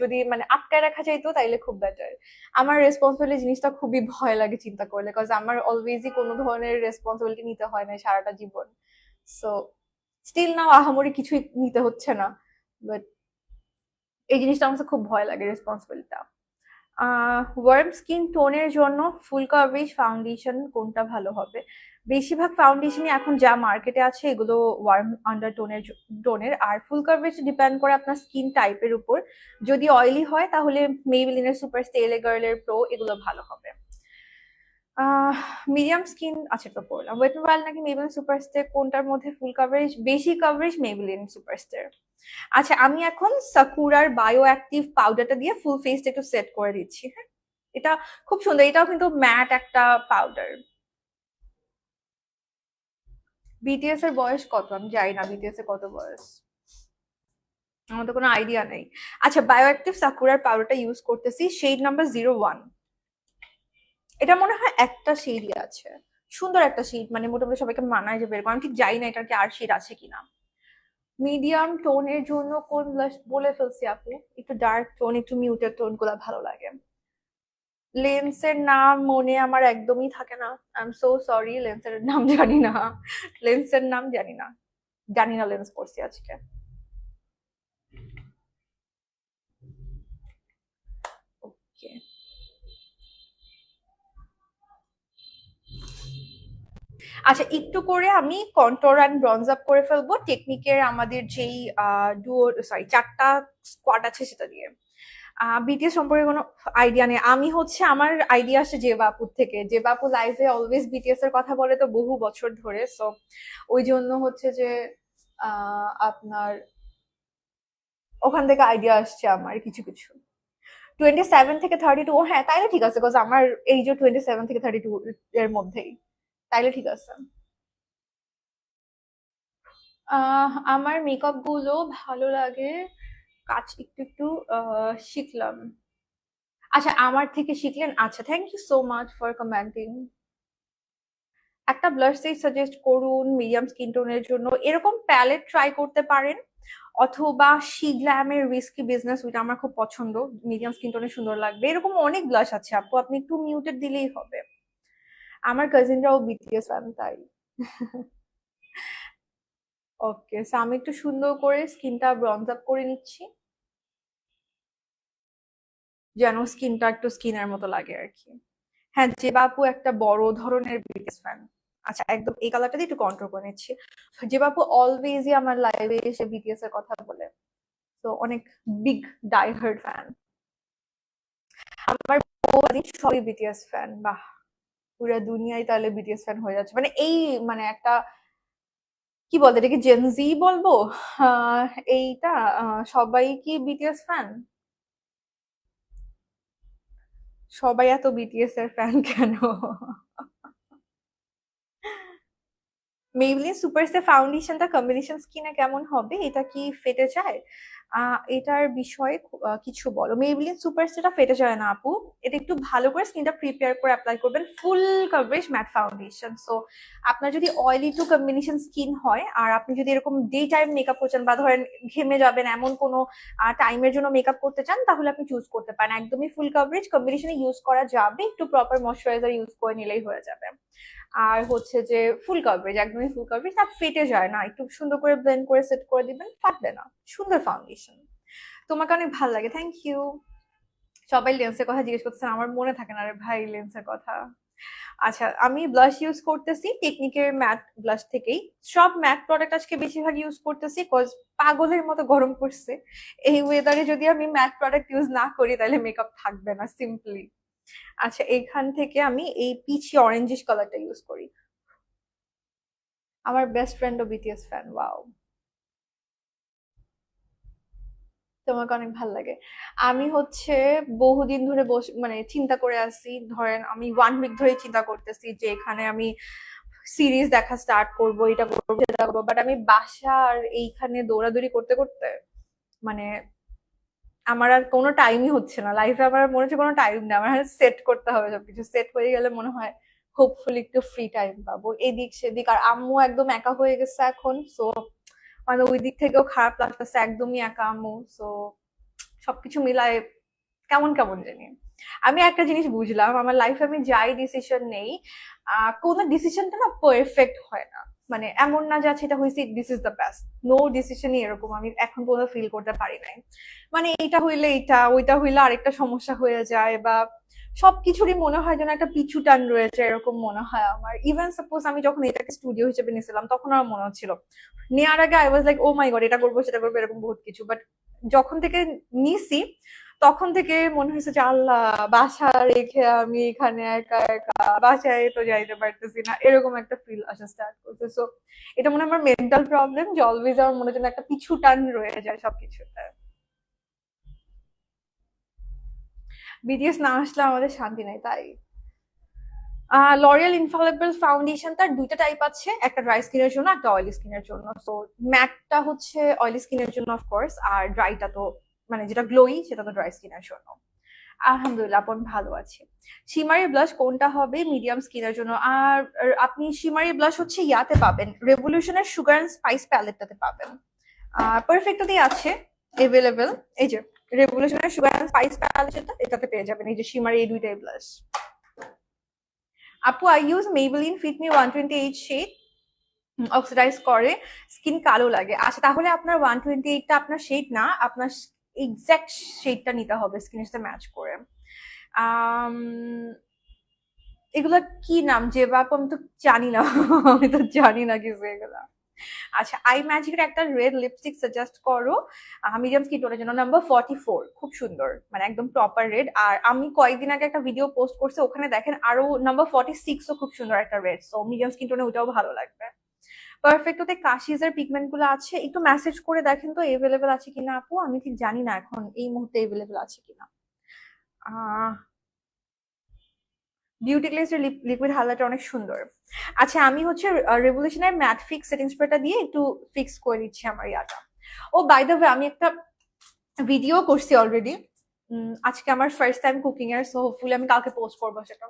যদি মানে আটকায় রাখা যাইতো তাইলে খুব বেটার। আমার রেসপন্সিবিলিটি জিনিসটা খুবই ভয় লাগে চিন্তা করলে, কজ আমার অলওয়েজই কোনো ধরনের রেসপন্সিবিলিটি নিতে হয় না সারাটা জীবন। সো স্টিল নাও আহামরি কিছুই নিতে হচ্ছে না, বাট এই জিনিসটা আমার কাছে খুব ভয় লাগে, রেসপন্সিবিলিটিটা। ওয়ার্ম স্কিন টোনের জন্য ফুল কভারেজ ফাউন্ডেশন কোনটা ভালো হবে? বেশিরভাগ ফাউন্ডেশনই এখন যা মার্কেটে আছে এগুলো ওয়ার্ম আন্ডার টোনের। আর ফুল কভারেজ ডিপেন্ড করে আপনার স্কিন টাইপের উপর। যদি অয়েলি হয় তাহলে মেইবেলিনের সুপার স্টে এলে গার্লের প্রো এগুলো ভালো হবে। মিডিয়াম স্কিন আচ্ছা তো পড়লাম ওয়েট এন্ড ওয়াইল্ড নাকি মেইবেলিন সুপারস্টে কোনটার মধ্যে ফুল কভারেজ বেশি কভারেজ মেইবেলিন সুপারস্টে। আচ্ছা আমি এখন সাকুরার বায়ো অ্যাক্টিভ পাউডারটা দিয়ে ফুল ফেসটা একটু সেট করে দিচ্ছি। হ্যাঁ এটা খুব সুন্দর, এটাও কিন্তু ম্যাট একটা পাউডার। বিটিএস এর বয়স কত আমি জানি না, বিটিএস এর কত বয়স আমার তো কোনো আইডিয়া নেই। আচ্ছা বায়ো অ্যাক্টিভ সাকুরার পাউডারটা ইউজ করতেছি, শেড নাম্বার 01। এটা মনে হয় একটা শেডই আছে, সুন্দর একটা শেড, মানে মোটামুটি সবাইকে মানায় যাবে এরকম। আমি ঠিক জানি না এটার কি আর শেড আছে কিনা। মিডিয়াম টোনের জন্য কোন ব্লাশ বলে ফেলছি আপু, একটু ডার্ক টোন একটু মিউটেড টোন গুলা ভালো লাগে। লেন্সের নাম মনে আমার একদমই থাকে না, আই এম সো সরি, লেন্সের নাম জানি না, লেন্সের নাম জানি না, জানি না লেন্স করছি আজকে। ওকে আচ্ছা একটু করে আমি কন্ট্রোল অ্যান্ড ব্রঞ্জ আপ করে ফেলবো টেকনিকের আমাদের যেই ডুও সরি 4টা স্কোয়াড আছে সেটা দিয়ে। বিটিএস সম্পর্কে কোনো আইডিয়া নেই। আমি হচ্ছে আমার আইডিয়া আসে যে বাপুর থেকে, যে বাপু লাইফে অলওয়েজ বিটিএস এর কথা বলে তো বহু বছর ধরে, সো ওই জন্য হচ্ছে যে আপনার ওখান থেকে আইডিয়া আসছে আমার কিছু কিছু। 27 থেকে 32, হ্যাঁ তাইলে ঠিক আছে, বিকজ আমার এই যে 27 থেকে 32 এর মধ্যেই, তাইলে ঠিক আছে। আমার মেকআপ গুলো ভালো লাগে, কাজ একটু একটু শিখলাম। আচ্ছা আমার থেকে শিখলেন, আচ্ছা thank you so much for commenting. একটা ব্লাশ শেড সাজেস্ট করুন মিডিয়াম স্কিন টোনের জন্য, এরকম প্যালেট ট্রাই করতে পারেন, অথবা শি গ্ল্যামের রিস্কি বিজনেস, ওইটা আমার খুব পছন্দ, মিডিয়াম স্কিন টোনে সুন্দর লাগবে। এরকম অনেক ব্লাশ আছে আপু, আপনি একটু মিউটেড দিলেই হবে। আমার কাজিনরাও বিটিএস ফ্যান তাই। ওকে সো আমি একটু সুন্দর করে স্কিনটা ব্রঞ্জ আপ করে নিচ্ছি, যেন স্কিনটা একটু স্কিনের মতো লাগে আর কি। হ্যাঁ যে বাপু একটা বড় ধরনের বিটিএস ফ্যান। আচ্ছা একদম এই কালারটা দিয়ে একটু কন্ট্রোল করে নিচ্ছি। যে বাপু অলওয়েজই আমার লাইভে এসে বিটিএস এর কথা বলে, তো অনেক বিগ ডাই হার্ড ফ্যান। আমার বউ সবই বিটিএস ফ্যান, বাহ পুরো দুনিয়ায় তাহলে বিটিএস ফ্যান হয়ে যাচ্ছে, মানে এই মানে একটা কি বলতে এটাকে জেনজি বলবো, আহ, এইটা সবাই কি বিটিএস ফ্যান, সবাই এত বিটিএস এর ফ্যান কেন? মেবলিন সুপারস্টার ফাউন্ডেশনটা কম্বিনেশন স্কিনে কেমন হবে, এটা কি ফেটে যায়? এটার বিষয়ে কিছু বলো। মেবলিন সুপারস্টারটা ফেটে যায় না আপু, এটা একটু ভালো করে স্কিনটা প্রিপেয়ার করে অ্যাপ্লাই করবেন, full coverage matte foundation. So আপনার যদি অয়েলি টু কম্বিনেশন স্কিন হয় আর আপনি যদি এরকম ডে টাইম মেকআপ করছেন বা ধরেন ঘেমে যাবেন এমন কোনো টাইমের জন্য মেকআপ করতে চান, তাহলে আপনি চুজ করতে পারেন একদমই ফুল কভারেজ কম্বিনেশনে ইউজ করা যাবে, একটু প্রপার ময়শ্চারাইজার ইউজ করে নিলেই হয়ে যাবে। আর হচ্ছে যে ফুল কভারেজ একদমই ফুল কভারেজ, না ফেটে যায় না, একটু সুন্দর করে ব্লেন্ড করে সেট করে দিবেন, ফাটবে না, সুন্দর ফাউন্ডেশন। তোমাকে অনেক ভালো লাগে, থ্যাংক ইউ। সবাই লেন্সের কথা জিজ্ঞেস করতেছেন, আমার মনে থাকে না রে ভাই লেন্সের কথা। আচ্ছা আমি ব্লাশ ইউজ করতেছি টেকনিকের ম্যাট ব্লাশ থেকেই, সব ম্যাট প্রোডাক্ট আজকে বেশিরভাগ ইউজ করতেছি কজ পাগলের মতো গরম পড়ছে। এই ওয়েদারে যদি আমি ম্যাট প্রোডাক্ট ইউজ না করি তাহলে মেকআপ থাকবে না সিম্পলি। আচ্ছা এইখান থেকে আমি এই পিচি অরেঞ্জিশ কালারটা ইউজ করি। আমার বেস্ট ফ্রেন্ডও বিটিএস ফ্যান, ওয়াও তোমাকে অনেক ভাল লাগে। আমি হচ্ছে বহুদিন ধরে বসে মানে চিন্তা করে আসছি, ধরেন আমি 1 উইক ধরে চিন্তা করতেছি যে এখানে আমি সিরিজ দেখা স্টার্ট করব, এটা করবো সেটা করবো, বাট আমি বাসা আর এইখানে দৌড়াদৌড়ি করতে করতে মানে আমার আর কোনো টাইমই হচ্ছে না লাইফে, আমার মনে হচ্ছে কোনো টাইম নেই, আমার সেট করতে হবে, সবকিছু সেট হয়ে গেলে মনে হয় হোপফুলি একটু ফ্রি টাইম পাবো এদিক সেদিক। আর আম্মু একদম একা হয়ে গেছে এখন, সো মানে ওই দিক থেকেও খারাপ লাগতেছে, একদমই একা আম্মু, সো সবকিছু মিলায় কেমন কেমন জানি। আমি একটা জিনিস বুঝলাম আমার লাইফে আমি যাই ডিসিশন নেই, কোনো ডিসিশনটা না পারফেক্ট হয় না, মানে এমন না যে আচ্ছা এটা হয়েছে this is the best, no ডিসিশনই এরকম আমি এখন পর্যন্ত ফিল করতে পারি নাই। মানে এটা হইলে এটা, ওইটা হইলে আরেকটা সমস্যা হয়ে যায়, বা সবকিছুরই মনে হয় যেন একটা পিছু টান রয়েছে এরকম মনে হয় আমার। ইভেন সাপোজ আমি যখন এটাকে স্টুডিও হিসেবে নিয়েছিলাম তখন আমার মনে হচ্ছিল, নেওয়ার আগে I was like oh my God এটা করবো সেটা করবো এরকম বহুত কিছু, বাট যখন থেকে নিছি তখন থেকে মনে হয়েছে যে আল্লাহ, বাসা রেখে আমি এখানে একা একা, বাসায় তো যাইতে পারতেছি না, এরকম একটা ফিল আসা স্টার্ট করছে। সো এটা মনে হয় আমার মেন্টাল প্রবলেম যে অলওয়েজ আমার মনে হয় একটা পিছু টান রয়ে যায় সবকিছুতে। বিটিএস না আসলে আমাদের শান্তি নাই তাই। লরিয়াল ইনফালিবল ফাউন্ডেশন তার দুইটা টাইপ আছে, একটা ড্রাই স্কিনের জন্য একটা অয়েলি স্কিনের জন্য। তো ম্যাটটা হচ্ছে অয়েলি স্কিনের জন্য অফকোর্স, আর ড্রাইটা তো মানে যেটা গ্লোই সেটা তো ড্রাই স্কিনের জন্য। আলহামদুলিল্লাহ আপন ভালো আছি। শিমারি ব্লাশ কোনটা হবে মিডিয়াম স্কিনের জন্য? আর আপনি শিমারি ব্লাশ হচ্ছে ইয়াতে পাবেন, রেভলিউশনের সুগার এন্ড স্পাইস প্যালেটটাতে পাবেন। পারফেক্টতেই আছে এভেলেবেল। এই যে রেভলিউশনের সুগার এন্ড স্পাইস প্যালেট, এটাতে পেয়ে যাবেন এই যে শিমারি এই দুইটাই ব্লাশ। আপু I use Maybelline fit me 128 shade, oxidize করে স্কিন কালো লাগে। আচ্ছা তাহলে আপনার 128টা আপনার শেড না, আপনার এক্সাক্ট শেডটা নিতে হবে স্কিনের সাথে ম্যাচ করে। আম, এগুলা কি নাম যে বাপ, আমি তো জানি না আমি তো জানি না কিছু এগুলা। আচ্ছা আই ম্যাজিকের একটা রেড লিপস্টিক সাজেস্ট করো মিডিয়াম স্কিন টোনের জন্য, নাম্বার 44, খুব সুন্দর মানে একদম প্রপার রেড। আর আমি কয়েকদিন আগে একটা ভিডিও পোস্ট করছি ওখানে দেখেন আরো নাম্বার 46ও খুব সুন্দর একটা রেড, সো মিডিয়াম স্কিন টোনে ওটাও ভালো লাগবে। পারফেক্ট ওতে কাশিজের পিগমেন্ট গুলো আছে, একটু মেসেজ করে দেখেন তো এভেলেবেল আছে কিনা আপু, আমি ঠিক জানি না এখন এই মুহূর্তে এভেলেবেল আছে কিনা। আহ বিউটি গ্লেজের লিকুইড হাইলাইটার অনেক সুন্দর। আচ্ছা আমি হচ্ছে রেভলিউশনের ম্যাট ফিক্স সেটিং স্প্রেটা দিয়ে একটু ফিক্স করে দিচ্ছি আমার ইয়াটা। ও বাই দ্য ওয়ে আমি একটা ভিডিও করছি অলরেডি, আজকে আমার ফার্স্ট টাইম কুকিং এর, সো হোপফুলি আমি কালকে পোস্ট করবো সেটা।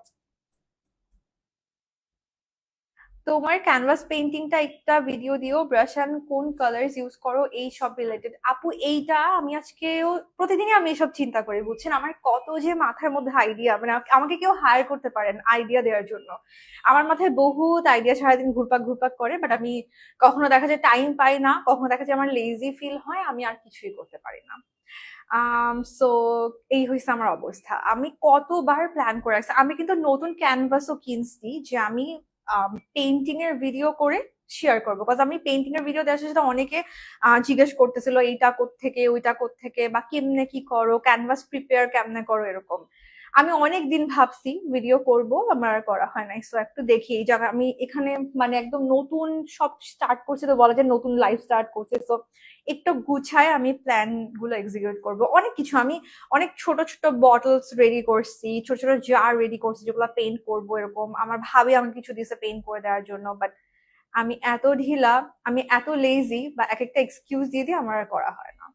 তোমার ক্যানভাস পেইন্টিংটা একটা ভিডিও দিও, ব্রাশ এন্ড কোন কালার্স ইউজ করো এই সব রিলেটেড। আপু এইটা আমি আজকেও প্রতিদিনই আমি এসব চিন্তা করি বুঝছেন, আমার কত যে মাথার মধ্যে আইডিয়া, মানে আমাকে কেউ হায়ার করতে পারেন আইডিয়া দেওয়ার জন্য। আমার মাথায় বহুত আইডিয়া সারাদিন ঘুরপাক ঘুরপাক করে, বাট আমি কখনো দেখা যায় টাইম পাই না, কখনো দেখা যায় আমার লেজি ফিল হয়, আমি আর কিছুই করতে পারি না। সো এই হয়েছে আমার অবস্থা। আমি কতবার প্ল্যান করে রাখছি, আমি কিন্তু নতুন ক্যানভাসও কিনছি যে আমি পেইন্টিং এর ভিডিও করে শেয়ার করবো, বিকজ আমি পেইন্টিং এর ভিডিও দেওয়ার সাথে অনেকে জিজ্ঞেস করতেছিল এইটা কোত্থেকে ওইটা কোত্থেকে, বা কেমনে কি করো, ক্যানভাস প্রিপেয়ার কেমনে করো এরকম। আমি অনেক দিন ভাবছি ভিডিও করব, আমার আর করা হয় নাই। সো একটু দেখি এই জায়গা আমি এখানে মানে একদম নতুন সব স্টার্ট করছি, তো বলা যায় নতুন লাইফ স্টার্ট করছে। সো একটু গুছায় আমি প্ল্যান গুলো এক্সিকিউট করব। অনেক কিছু আমি অনেক ছোট ছোট বটলস রেডি করছি, ছোট ছোট জার রেডি করছি যেগুলো পেইন্ট করব এরকম। আমার ভাবি আমাকে কিছু দিয়েছে পেইন্ট করে দেওয়ার জন্য, বাট আমি এত ঢিলা, আমি এত লেজি, বা এক একটা এক্সকিউজ দিয়ে দিয়ে আমার আর করা হয় না।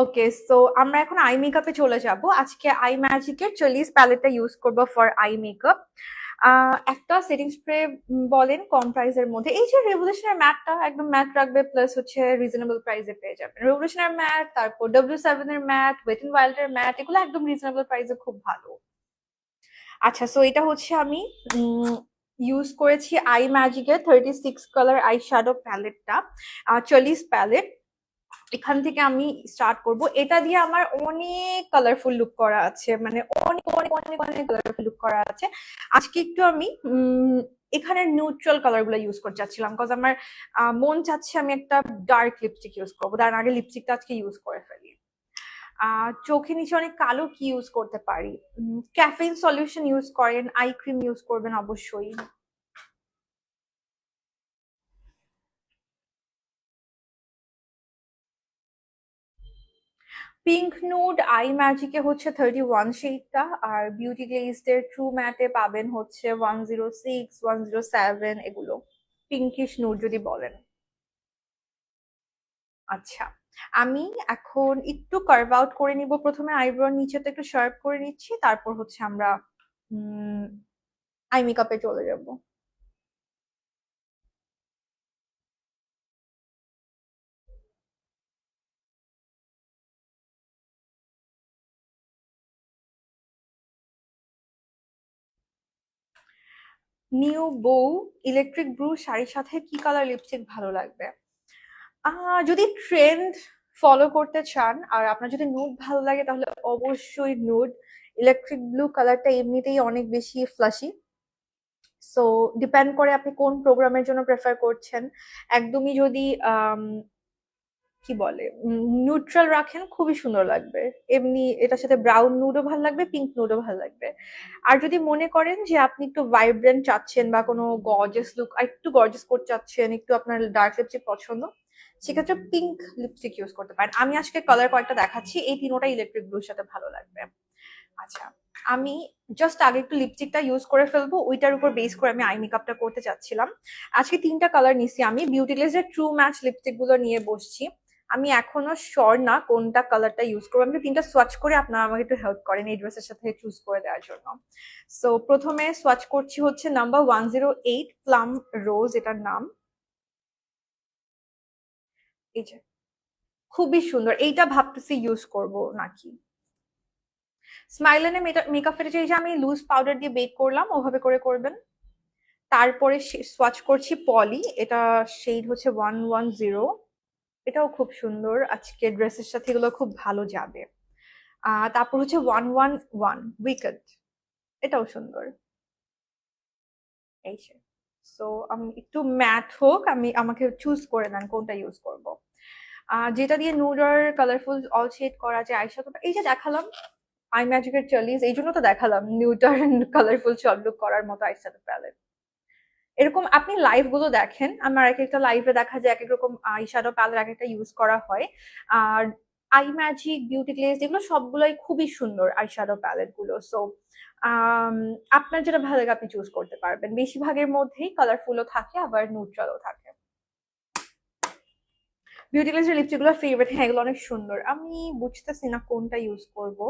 ওকে সো আমরা এখন আই মেকআপে চলে যাব। আজকে আই ম্যাজিকের চল্লিশ প্যালেটটা ইউজ করব ফর আই মেকআপ। একটা সেটিং স্প্রে বলেন কম প্রাইসের মধ্যে, এই যে রেভলিউশনের ম্যাটটা একদম ম্যাট রাখবে, প্লাস হচ্ছে রিজনেবল প্রাইসে পেয়ে যাবেন। রেভলিউশনের ম্যাট, তারপর W7 এর ম্যাট, ওয়েট এন্ড ওয়াইল্ডের ম্যাট, এগুলো একদম রিজনেবল প্রাইসে খুব ভালো। আচ্ছা সো এটা হচ্ছে আমি ইউজ করেছি আই ম্যাজিকের 36 কালার আই শ্যাডো প্যালেটটা, 40 প্যালেট। এখান থেকে আমি স্টার্ট করব, এটা দিয়ে আমার অনেক কালারফুল লুক করা আছে, মানে অনেক অনেক অনেক অনেক কালারফুল লুক করা আছে। আজকে একটু আমি এখানে নিউট্রাল কালার গুলো ইউজ করতে চাচ্ছিলাম, বিকজ আমার মন চাচ্ছে আমি একটা ডার্ক লিপস্টিক ইউজ করবো, তার আগে লিপস্টিকটা আজকে ইউজ করে ফেলি। চোখে নিচে অনেক কালো কি ইউজ করতে পারি? ক্যাফেইন সলিউশন ইউজ করেন, আই ক্রিম ইউজ করবেন অবশ্যই। পিঙ্ক নুড আই ম্যাজিকে হচ্ছে 31 শেডটা, আর বিউটি গ্লেজড এর ট্রু ম্যাটে পাবেন হচ্ছে 106, 107 এগুলো, পিঙ্কিশ নুড যদি বলেন। আচ্ছা আমি এখন একটু কার্ভ আউট করে নিব, প্রথমে আইব্রোর নিচেটা একটু শার্প করে নিচ্ছি, তারপর হচ্ছে আমরা আই মেকআপে চলে যাব। নিউ বউ ইলেকট্রিক ব্লু শাড়ির সাথে কি কালার লিপস্টিক ভালো লাগবে? যদি ট্রেন্ড ফলো করতে চান আর আপনার যদি নুড ভালো লাগে তাহলে অবশ্যই নুড। ইলেকট্রিক ব্লু কালারটা এমনিতেই অনেক বেশি ফ্লাশি, সো ডিপেন্ড করে আপনি কোন প্রোগ্রামের জন্য প্রেফার করছেন। একদমই যদি কি বলে নিউট্রাল রাখেন খুবই সুন্দর লাগবে। এমনি এটার সাথে ব্রাউন নুডও ভালো লাগবে, পিঙ্ক নুডও ভালো লাগবে। আর যদি মনে করেন যে আপনি একটু ভাইব্রেন্ট চাচ্ছেন বা কোনো গর্জিয়াস লুক, একটু গর্জিয়াস করতে চাচ্ছেন, একটু আপনার ডার্ক লিপস্টিক পছন্দ, সেক্ষেত্রে পিঙ্ক লিপস্টিক ইউজ করতে পারেন। আমি আজকে কালার কয়েকটা দেখাচ্ছি, এই তিনোটা ইলেকট্রিক ব্লুর সাথে ভালো লাগবে। আচ্ছা, আমি জাস্ট আগে একটু লিপস্টিকটা ইউজ করে ফেলবো, ওইটার উপর বেস করে আমি আই মেকআপটা করতে চাচ্ছিলাম। আজকে তিনটা কালার নিছি আমি, বিউটিলাইজের ট্রু ম্যাচ লিপস্টিক গুলো নিয়ে বসছি। আমি এখনো শিওর না কোনটা কালারটা ইউজ করবো, আমি তিনটা সোয়াচ করে আপনারা আমাকে একটু হেল্প করেন এই ড্রেসের সাথে চুজ করে দেওয়ার জন্য। সো প্রথমে সোয়াচ করছি হচ্ছে নাম্বার 108 প্লাম রোজ, এটার নাম। এই যে খুবই সুন্দর, এইটা ভাবতেছি ইউজ করব নাকি। স্মাইলানে মেকআপ ফেটেছে, এই যে আমি লুজ পাউডার দিয়ে বেক করলাম ওভাবে করে করবেন। তারপরে সোয়াচ করছি পলি, এটা শেড হচ্ছে 110, এটাও খুব সুন্দর, আজকে ড্রেসের সাথে এগুলো খুব ভালো যাবে। তারপর হচ্ছে 111 উইকেড, এটাও সুন্দর। এই যে, সো আমি একটু ম্যাট হোক, আমাকে চুজ করে নেন কোনটা ইউজ করব। যেটা দিয়ে নুড আর কালারফুল অল শেড করা যায় আইশ্যাডো, এই যে দেখালাম আই ম্যাজিকের চার্লিজ, এই জন্য তো দেখালাম নিউড আর কালারফুল সব লুক করার মতো আইশ্যাডো প্যালেট। এরকম আপনি লাইভ গুলো দেখেন, আমার এক একটা লাইভে দেখা যায় এক এক রকম আইশ্যাডো প্যালেট এক একটা ইউজ করা হয়। আর আই ম্যাজিক, বিউটি গ্লেজ, এগুলো সবগুলোই খুবই সুন্দর আইশ্যাডো প্যালেট গুলো। সো আপনার যেটা ভালো লাগে আপনি চুজ করতে পারবেন, বেশিরভাগের মধ্যেই কালারফুলও থাকে আবার নিউট্রালও থাকে। বিউটি গ্লেজের লিপস্টিক গুলো ফেভারিট, হ্যাঁ এগুলো অনেক সুন্দর। আমি বুঝতেছি না কোনটা ইউজ করব,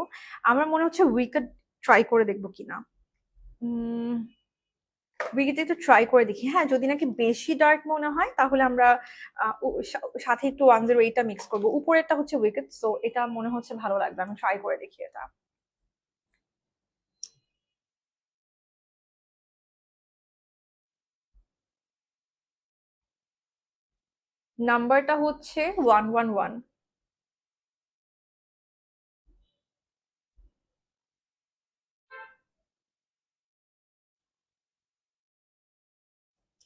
আমার মনে হচ্ছে উইকেড ট্রাই করে দেখবো কিনা। উইকেটে একটু ট্রাই করে দেখি, হ্যাঁ যদি নাকি বেশি ডার্ক মনে হয় তাহলে আমরা সাথে একটু 108টা মিক্স করবো। উপরেরটা হচ্ছে উইকেট, সো এটা মনে হচ্ছে ভালো লাগবে, আমি ট্রাই করে দেখি এটা। নাম্বারটা হচ্ছে 111।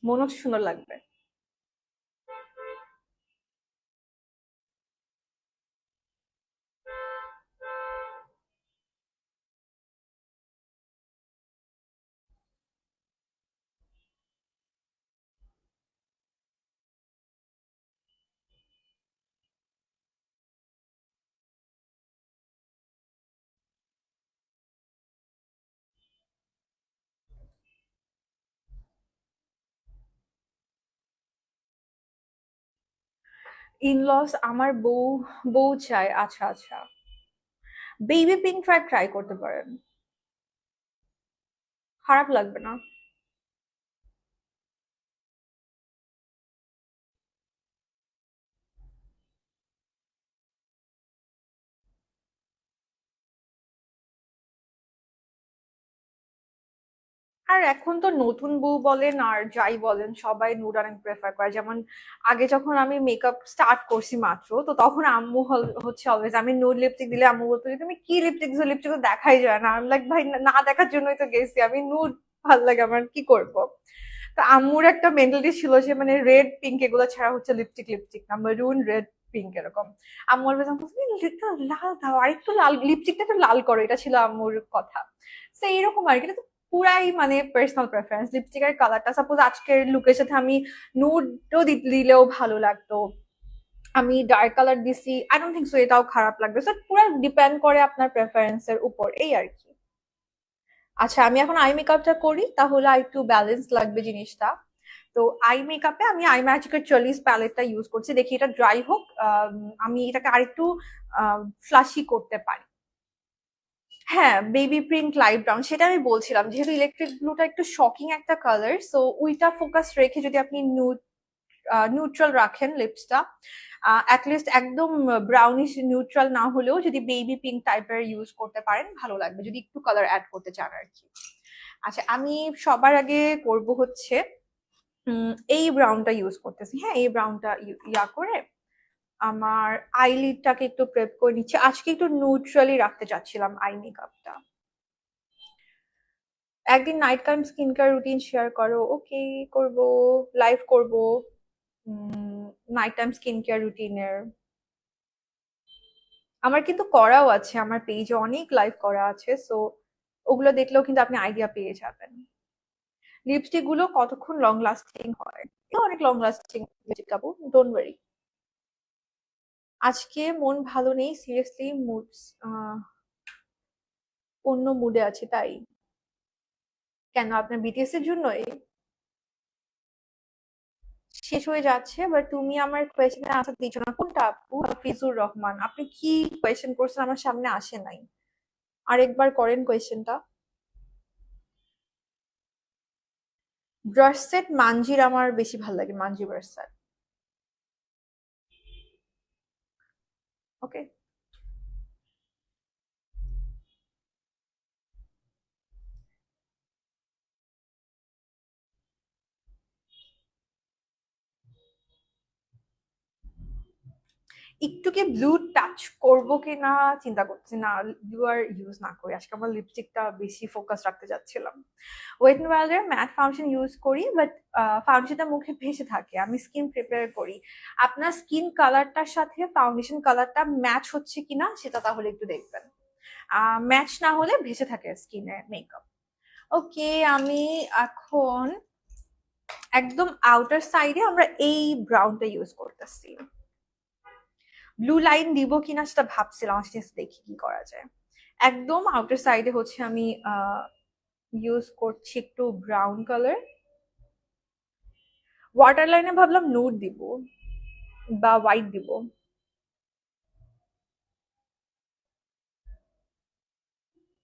মনে হচ্ছে সুন্দর লাগবে। ইনলস আমার বউ বউ চায়, আচ্ছা আচ্ছা, বেবি পিঙ্ক ট্রাই ট্রাই করতে পারেন, খারাপ লাগবে না। আর এখন তো নতুন বউ বলেন আর যাই বলেন সবাই নুড অনেক প্রেফার করে। যেমন আগে যখন আমি মেকআপ স্টার্ট করছি মাত্র, তো তখন আম্মু হচ্ছে অলওয়েজ আমি নুড লিপস্টিক দিলে আম্মু বলতো যে তুমি কি লিপস্টিক দিছো, লিপস্টিক তো দেখাই যায় না। আমি লাইক ভাই না দেখার জন্যই তো গেছি, আমি নুড ভাল লাগে আমার, কি করব। তো আম্মুর একটা মেন্টালিটি ছিল যে মানে রেড পিঙ্ক এগুলো ছাড়া হচ্ছে লিপস্টিক লিপস্টিক না, মেরুন রেড পিঙ্ক এরকম। আম্মু অলওয়েজ আমাকে লাল দাও, আরেকটু লাল, লিপস্টিকটা একটু লাল করো, এটা ছিল আম্মুর কথা। তো এইরকম আর কি, পুরাই মানে পার্সোনাল প্রেফারেন্স। লিপস্টিকের কালারটা সাপোজ আজকের লুকের সাথে আমি নুডও দিলেও ভালো লাগতো, আমি ডার্ক কালার দিছি আই ডোন্ট থিঙ্ক সো এটাও খারাপ লাগবে। সো পুরো ডিপেন্ড করে আপনার প্রেফারেন্সের উপর, এই আর কি। আচ্ছা, আমি এখন আই মেকআপটা করি তাহলে আর একটু ব্যালেন্স লাগবে জিনিসটা। তো আই মেকআপে আমি আই ম্যাজিকের চল্লিশ প্যালেটটা ইউজ করছি, দেখি এটা ড্রাই হোক, আমি এটাকে আরেকটু ফ্লাশি করতে পারি। হ্যাঁ, বেবি পিঙ্ক লাইট ব্রাউন, সেটা আমি বলছিলাম, যেহেতু ইলেকট্রিক ব্লুটা একটু শকিং একটা কালার, সো ওইটা ফোকাস রেখে যদি আপনি নিউট্রাল রাখেন লিপসটা, অ্যাটলিস্ট একদম ব্রাউনিশ নিউট্রাল না হলেও যদি বেবি পিঙ্ক টাইপের ইউজ করতে পারেন ভালো লাগবে, যদি একটু কালার অ্যাড করতে চান আর কি। আচ্ছা, আমি সবার আগে করব হচ্ছে এই ব্রাউনটা ইউজ করতেছি। হ্যাঁ, এই ব্রাউনটা ইয়া করে আমার আইলিডটাকে একটু প্রেপ করে নিচ্ছি। আজকে একটু নিউট্রালি রাখতে চাচ্ছিলাম আই মেকআপটা। একদিন night time skin care routine share করো। ওকে, করব, লাইভ করব নাইট টাইম স্কিন কেয়ার রুটিনের। আমার কিন্তু করাও আছে, আমার পেজে অনেক লাইভ করা আছে, সো ওগুলো দেখলেও কিন্তু আপনি আইডিয়া পেয়ে যাবেন। লিপস্টিক গুলো কতক্ষণ লং লাস্টিং হয়? অনেক লং লাস্টিং লিপস্টিক আপু, ডোন্ট ওয়ারি। আজকে মন ভালো নেই, সিরিয়াসলি মুড অন্য মুডে আছে তাই। কেন, আপনার বিটিএস এর জন্যই শেষ হয়ে যাচ্ছে? বাট তুমি আমার কোয়েশ্চেনের আনসার দিচ্ছ না। কোনটা আপু? হাফিজুর রহমান, আপনি কি কোয়েশ্চেন করছেন? আমার সামনে আসে নাই, আরেকবার করেন কোয়েশ্চেনটা। ব্রাশ সেট মানজির আমার বেশি ভালো লাগে, মানজি ব্রাশ সেট। ওকে, একটু কি ব্লু টাচ করবো কিনা চিন্তা করছি। না, ব্লু আর ইউজ না করি আজকে, আমার লিপস্টিকটা বেশি ফোকাস রাখতে যাচ্ছিলাম। ওয়েট এন্ড ওয়াইল্ডের ম্যাট ফাউন্ডেশন ইউজ করি, বাট ফাউন্ডেশনটা মুখে ভেসে থাকে, আমি স্কিন প্রিপেয়ার করি। আপনার স্কিন কালারটার সাথে ফাউন্ডেশন কালারটা ম্যাচ হচ্ছে কিনা সেটা তাহলে একটু দেখবেন। ম্যাচ না হলে ভেসে থাকে স্কিনে মেকআপ। ওকে, আমি এখন একদম আউটার সাইডে আমরা এই ব্রাউনটা ইউজ করতেছি। ব্লু লাইন দিব কিনা সেটা ভাবছিলাম, দেখি কি করা যায়। একদম আউটার সাইডে হচ্ছে আমি ইউজ করছি একটু ব্রাউন কালার। ওয়াটার লাইনে ভাবলাম নুড দিব বা হোয়াইট দিব।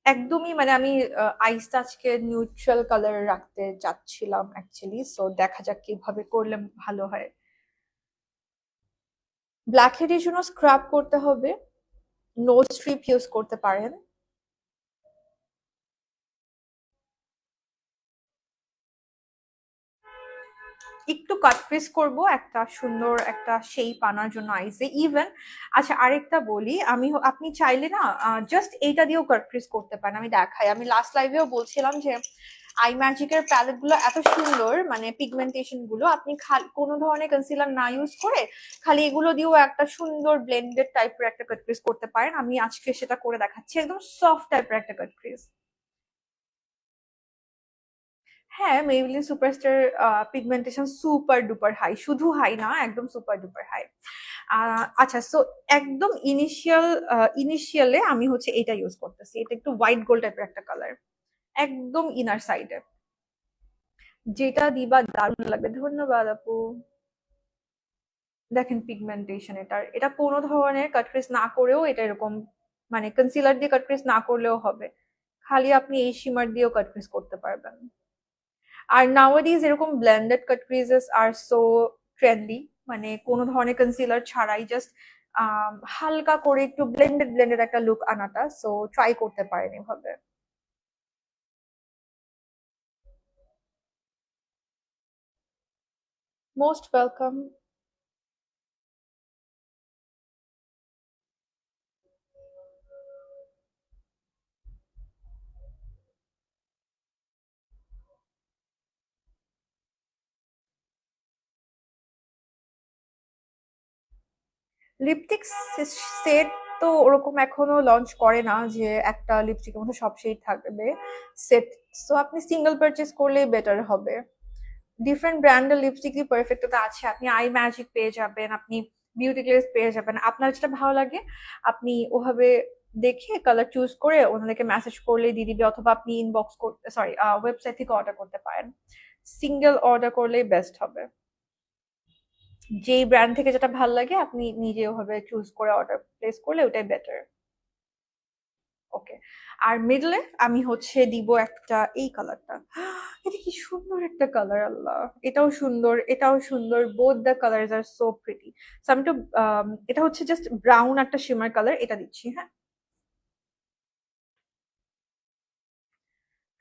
একদমই মানে আমি আইসটা আজকে নিউট্রাল কালার রাখতে চাচ্ছিলাম অ্যাকচুয়ালি, সো দেখা যাক কিভাবে করলে ভালো হয়। ব্ল্যাক হেডের জন্য স্ক্রাব করতে হবে, নোজ স্ট্রিপ ইউজ করতে পারেন। একটু কাট ক্রিজ করব একটা সুন্দর একটা শেপ আনার জন্য আইসে ইভেন। আচ্ছা, আরেকটা বলি, আপনি চাইলে না জাস্ট এইটা দিয়েও কাট ক্রিজ করতে পারেন। আমি দেখাই, আমি লাস্ট লাইভেও বলছিলাম যে আই ম্যাজিকের প্যালেট গুলো এত সুন্দর, মানে পিগমেন্টেশন গুলো আপনি কোনো ধরনের কনসিলার না ইউজ করে খালি এগুলো দিয়েও একটা সুন্দর ব্লেন্ডেড টাইপের একটা কাট ক্রিজ করতে পারেন। আমি আজকে সেটা করে দেখাচ্ছি, একদম সফট টাইপের একটা কাট ক্রিজ। হ্যাঁ, Maybelline superstar pigmentation super duper high, শুধু হাই না, একদম সুপার ডুপার হাই। আচ্ছা, সো একদম ইনিশিয়ালে আমি হচ্ছে এটা ইউজ করতেছি। এটা একটু হোয়াইট গোল্ড টাইপের একটা কালার, একদম ইনার সাইডে। যেটা দিবা দারুণ লাগবে। ধন্যবাদ আপু। দেখেন পিগমেন্টেশন এটার, এটা কোনো ধরনের কাটক্রিজ না করেও এটা এরকম, মানে কনসিলার দিয়ে কাটক্রিজ না করলেও হবে, খালি আপনি এই শিমার দিয়েও কাটক্রিজ করতে পারবেন। আর নাওয়াডিজ এরকম ব্লেন্ডেড কাট ক্রিজেস আর সো ট্রেন্ডি, মানে কোনো ধরনের কনসিলার ছাড়াই জাস্ট হালকা করে একটু ব্লেন্ডেড ব্লেন্ডেড একটা লুক আনাটা, সো ট্রাই করতে পারেন এভাবে। Most welcome. লিপস্টিক সেট তো ওরকম এখনো লঞ্চ করে না যে একটা লিপস্টিকের মধ্যে সব শেড থাকবে সেট, সো আপনি সিঙ্গেল পারচেজ করলেই বেটার হবে। ডিফারেন্ট ব্র্যান্ডের লিপস্টিকই পারফেক্টটা আছে, আপনি আই ম্যাজিক পেয়ে যাবেন, আপনি বিউটি গ্লেজ পেয়ে যাবেন, আপনার যেটা ভালো লাগে আপনি ওভাবে দেখে কালার চুজ করে ওনাদেরকে মেসেজ করলে দিয়ে দিবে, অথবা আপনি ইনবক্স করতে, সরি, ওয়েবসাইট থেকে অর্ডার করতে পারেন। সিঙ্গেল অর্ডার করলেই বেস্ট হবে। যেই ব্র্যান্ড থেকে যেটা ভালো লাগে আপনি নিজে ওভাবে চুজ করে অর্ডার প্লেস করলে ওটাই বেটার। ওকে, আর মিডলে আমি হচ্ছে দিব একটা এই কালারটা। এটা কি সুন্দর একটা কালার, আল্লাহ! এটাও সুন্দর, এটাও সুন্দর, both the colours are so pretty. So আমি তো এটা হচ্ছে জাস্ট ব্রাউন একটা শিমার কালার, এটা দিচ্ছি। হ্যাঁ,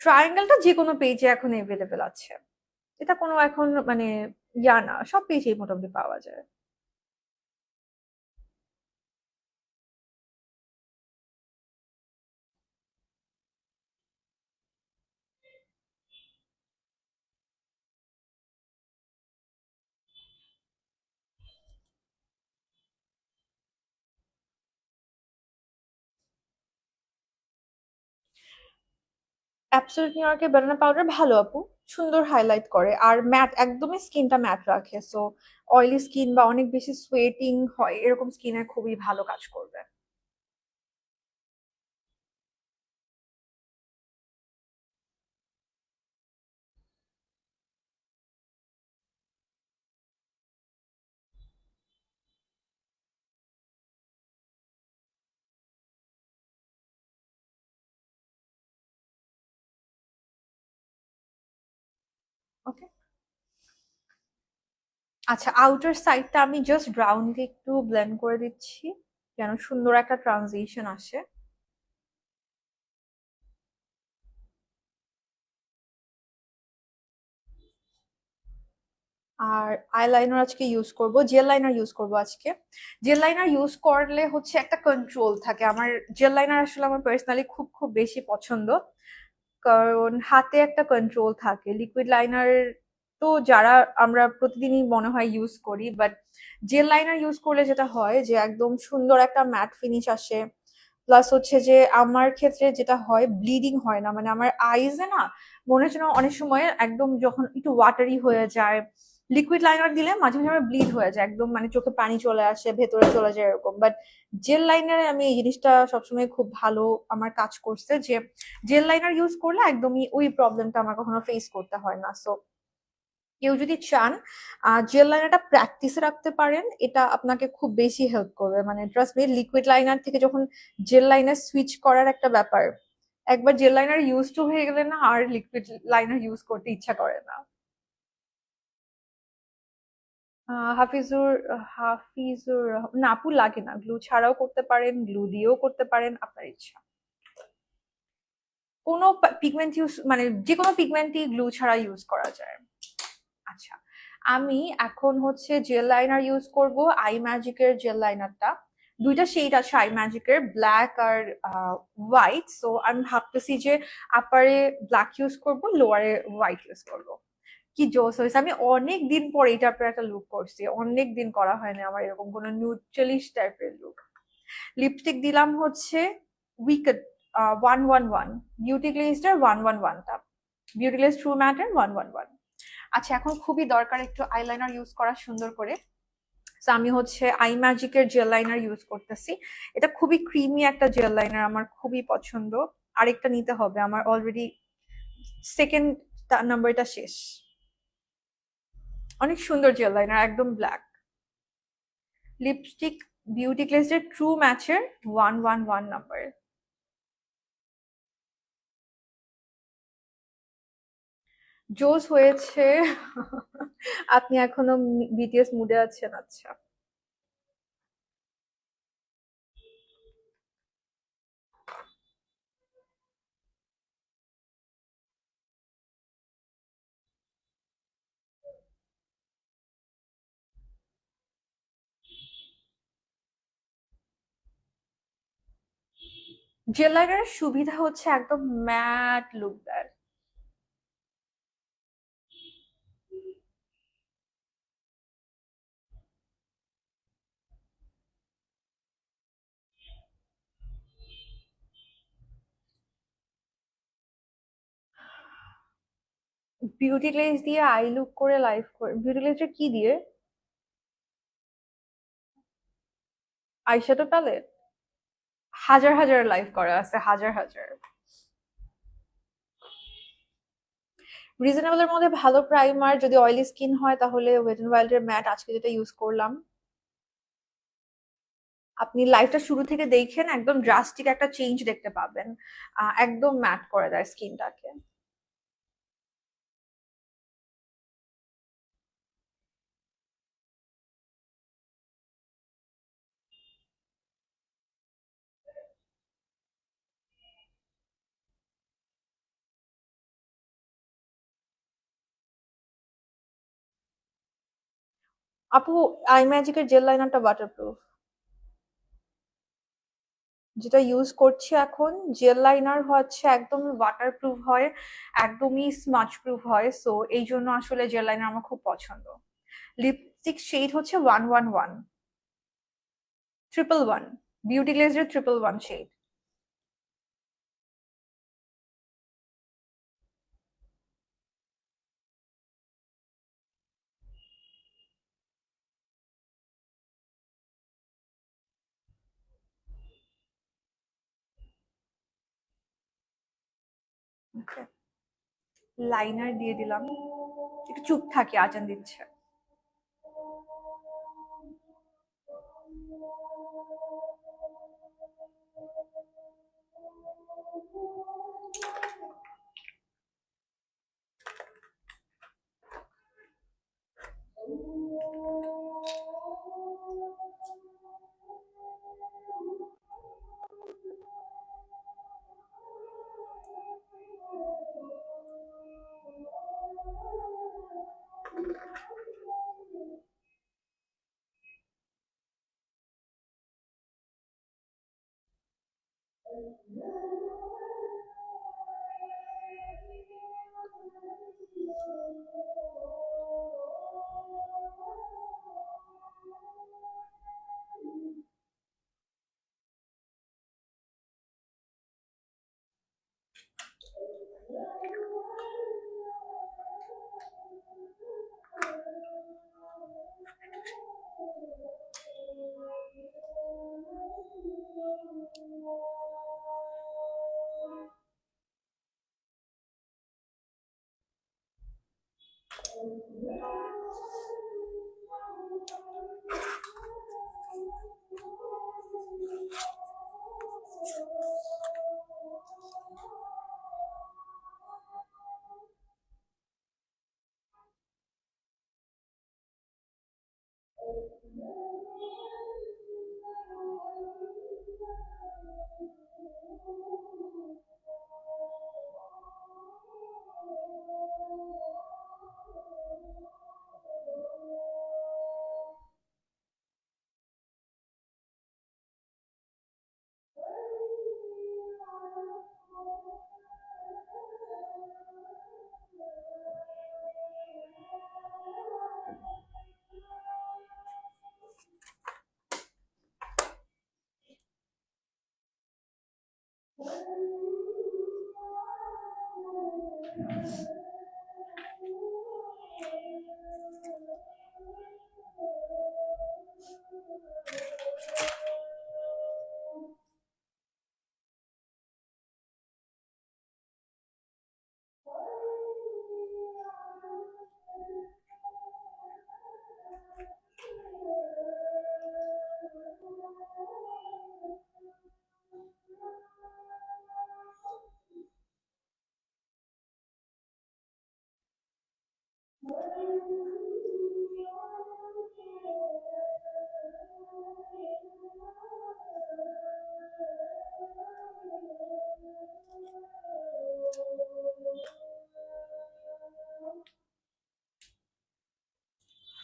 ট্রায়াঙ্গেলটা যেকোনো পেজে এখন এভেলেবেল আছে। এটা কোনো এখন মানে না, সব পেজেই মোটামুটি পাওয়া যায়। অ্যাবসোলিউট নিউ ইয়র্কের ব্যানানা পাউডার ভালো আপু। সুন্দর হাইলাইট করে। আর ম্যাট একদমই স্কিনটা ম্যাট রাখে। সো অয়েলি স্কিন বা অনেক বেশি সোয়েটিং হয় এরকম স্কিনে খুবই ভালো কাজ করবে। ওকে। আচ্ছা, আউটার সাইডটা আমি জাস্ট ব্রাউন দিয়ে একটু ব্লেন্ড করে দিচ্ছি যেন সুন্দর একটা ট্রানজিশন আসে। আর আইলাইনার আজকে ইউজ করব, জেল লাইনার ইউজ করব আজকে। জেল লাইনার ইউজ করলে হচ্ছে একটা কন্ট্রোল থাকে। আমার জেল লাইনার আসলে আমার পার্সোনালি খুব খুব বেশি পছন্দ, কারণ হাতে একটা কন্ট্রোল থাকে। লিকুইড লাইনার তো যারা আমরা প্রতিদিনই মনে হয় ইউজ করি, বাট জেল লাইনার ইউজ করলে যেটা হয় যে একদম সুন্দর একটা ম্যাট ফিনিশ আসে। প্লাস হচ্ছে যে আমার ক্ষেত্রে যেটা হয়, ব্লিডিং হয় না, মানে আমার আইজে না মনে হচ্ছে না অনেক সময় একদম যখন একটু ওয়াটারি হয়ে যায়, লিকুইড লাইনার দিলে মাঝে মাঝে আমার ব্লিড হয়ে যায় একদম, মানে চোখে পানি চলে আসে, ভেতরে চলে যায় এরকম। বাট জেল লাইনারে আমি এই জিনিসটা সবসময় খুব ভালো আমার কাজ করছে যে জেল লাইনার ইউজ করলে একদমই ওই প্রবলেমটা আমার কখনো ফেস করতে হয় না। সো কেউ যদি চান জেল লাইনারটা প্র্যাকটিসে রাখতে পারেন, এটা আপনাকে খুব বেশি হেল্প করবে। মানে ট্রাস্ট মি, লিকুইড লাইনার থেকে যখন জেল লাইনার সুইচ করার একটা ব্যাপার, একবার জেল লাইনার ইউজ টু হয়ে গেলে না আর লিকুইড লাইনার ইউজ করতে ইচ্ছা করে না। হাফিজুর হাফিজুর না আপু, লাগে না। গ্লু ছাড়াও করতে পারেন, গ্লু দিয়েও করতে পারেন, আপনার ইচ্ছা। কোনো পিগমেন্ট ইউজ মানে যে কোনো পিগমেন্টই গ্লু ছাড়া ইউজ করা যায়। আচ্ছা, আমি এখন হচ্ছে জেল লাইনার ইউজ করব, আই ম্যাজিকের জেল লাইনারটা। দুইটা শেড আছে আই ম্যাজিকের, ব্ল্যাক আর হোয়াইট। সো আমি ভাবতেছি যে আপারে ব্ল্যাক ইউজ করব, লোয়ারে হোয়াইট ইউজ করব। কি জোস হয়েছে! আমি অনেক দিন পর এই টাইপের একটা লুক করছি, অনেক দিন করা হয়নি আমার এরকম কোনো নিউট্রালিশ টাইপের লুক। লিপস্টিক দিলাম হচ্ছে উইকেড 111, বিউটি গ্লেজটার 111টা, বিউটি গ্লেজ ট্রু ম্যাটার 111। আচ্ছা, এখন খুবই দরকার একটু আইলাইনার ইউজ করা সুন্দর করে। তো আমি হচ্ছে আই ম্যাজিকের জেল লাইনার ইউজ করতেছি। এটা খুবই ক্রিমি একটা জেল লাইনার, আমার খুবই পছন্দ। আরেকটা নিতে হবে, আমার অলরেডি সেকেন্ড নাম্বারটা শেষ। অনেক সুন্দর জেল লাইনার, একদম ব্ল্যাক। লিপস্টিক বিউটি গ্লেজের ট্রু ম্যাচের 111 নাম্বার। জোস হয়েছে। আপনি এখনো বিটিএস মুডে আছেন? আচ্ছা। জেল লাইনারের সুবিধা হচ্ছে একদম ম্যাট লুক দেয়। বিউটি গ্লেজ দিয়ে আই লুক করে লাইভ করে, বিউটি গ্লেজটা কি দিয়ে? Eyeshadow palette? হাজার হাজার লাইভ করা আছে, হাজার হাজার। রিজনেবলের মধ্যে ভালো প্রাইমার যদি অয়েলি স্কিন হয় তাহলে ওয়েট এন্ড ওয়াইল্ডের ম্যাট আজকে যেটা ইউজ করলাম। আপনি লাইভটা শুরু থেকে দেখেন, একদম ড্রাস্টিক একটা চেঞ্জ দেখতে পাবেন। একদম ম্যাট করে দেয় স্কিনটাকে। আপু, আই ম্যাজিকের জেল লাইনারটা ওয়াটারপ্রুফ, যেটা ইউজ করছি এখন। জেল লাইনার হচ্ছে একদম ওয়াটারপ্রুফ হয়, একদমই স্মাচ প্রুফ হয়, সো এই জন্য আসলে জেল লাইনার আমার খুব পছন্দ। লিপস্টিক শেড হচ্ছে 111, 111, বিউটি গ্লেজের 111 শেড। লাইনার দিয়ে দিলাম, একটু চুপ থাকি, আজান দিচ্ছে।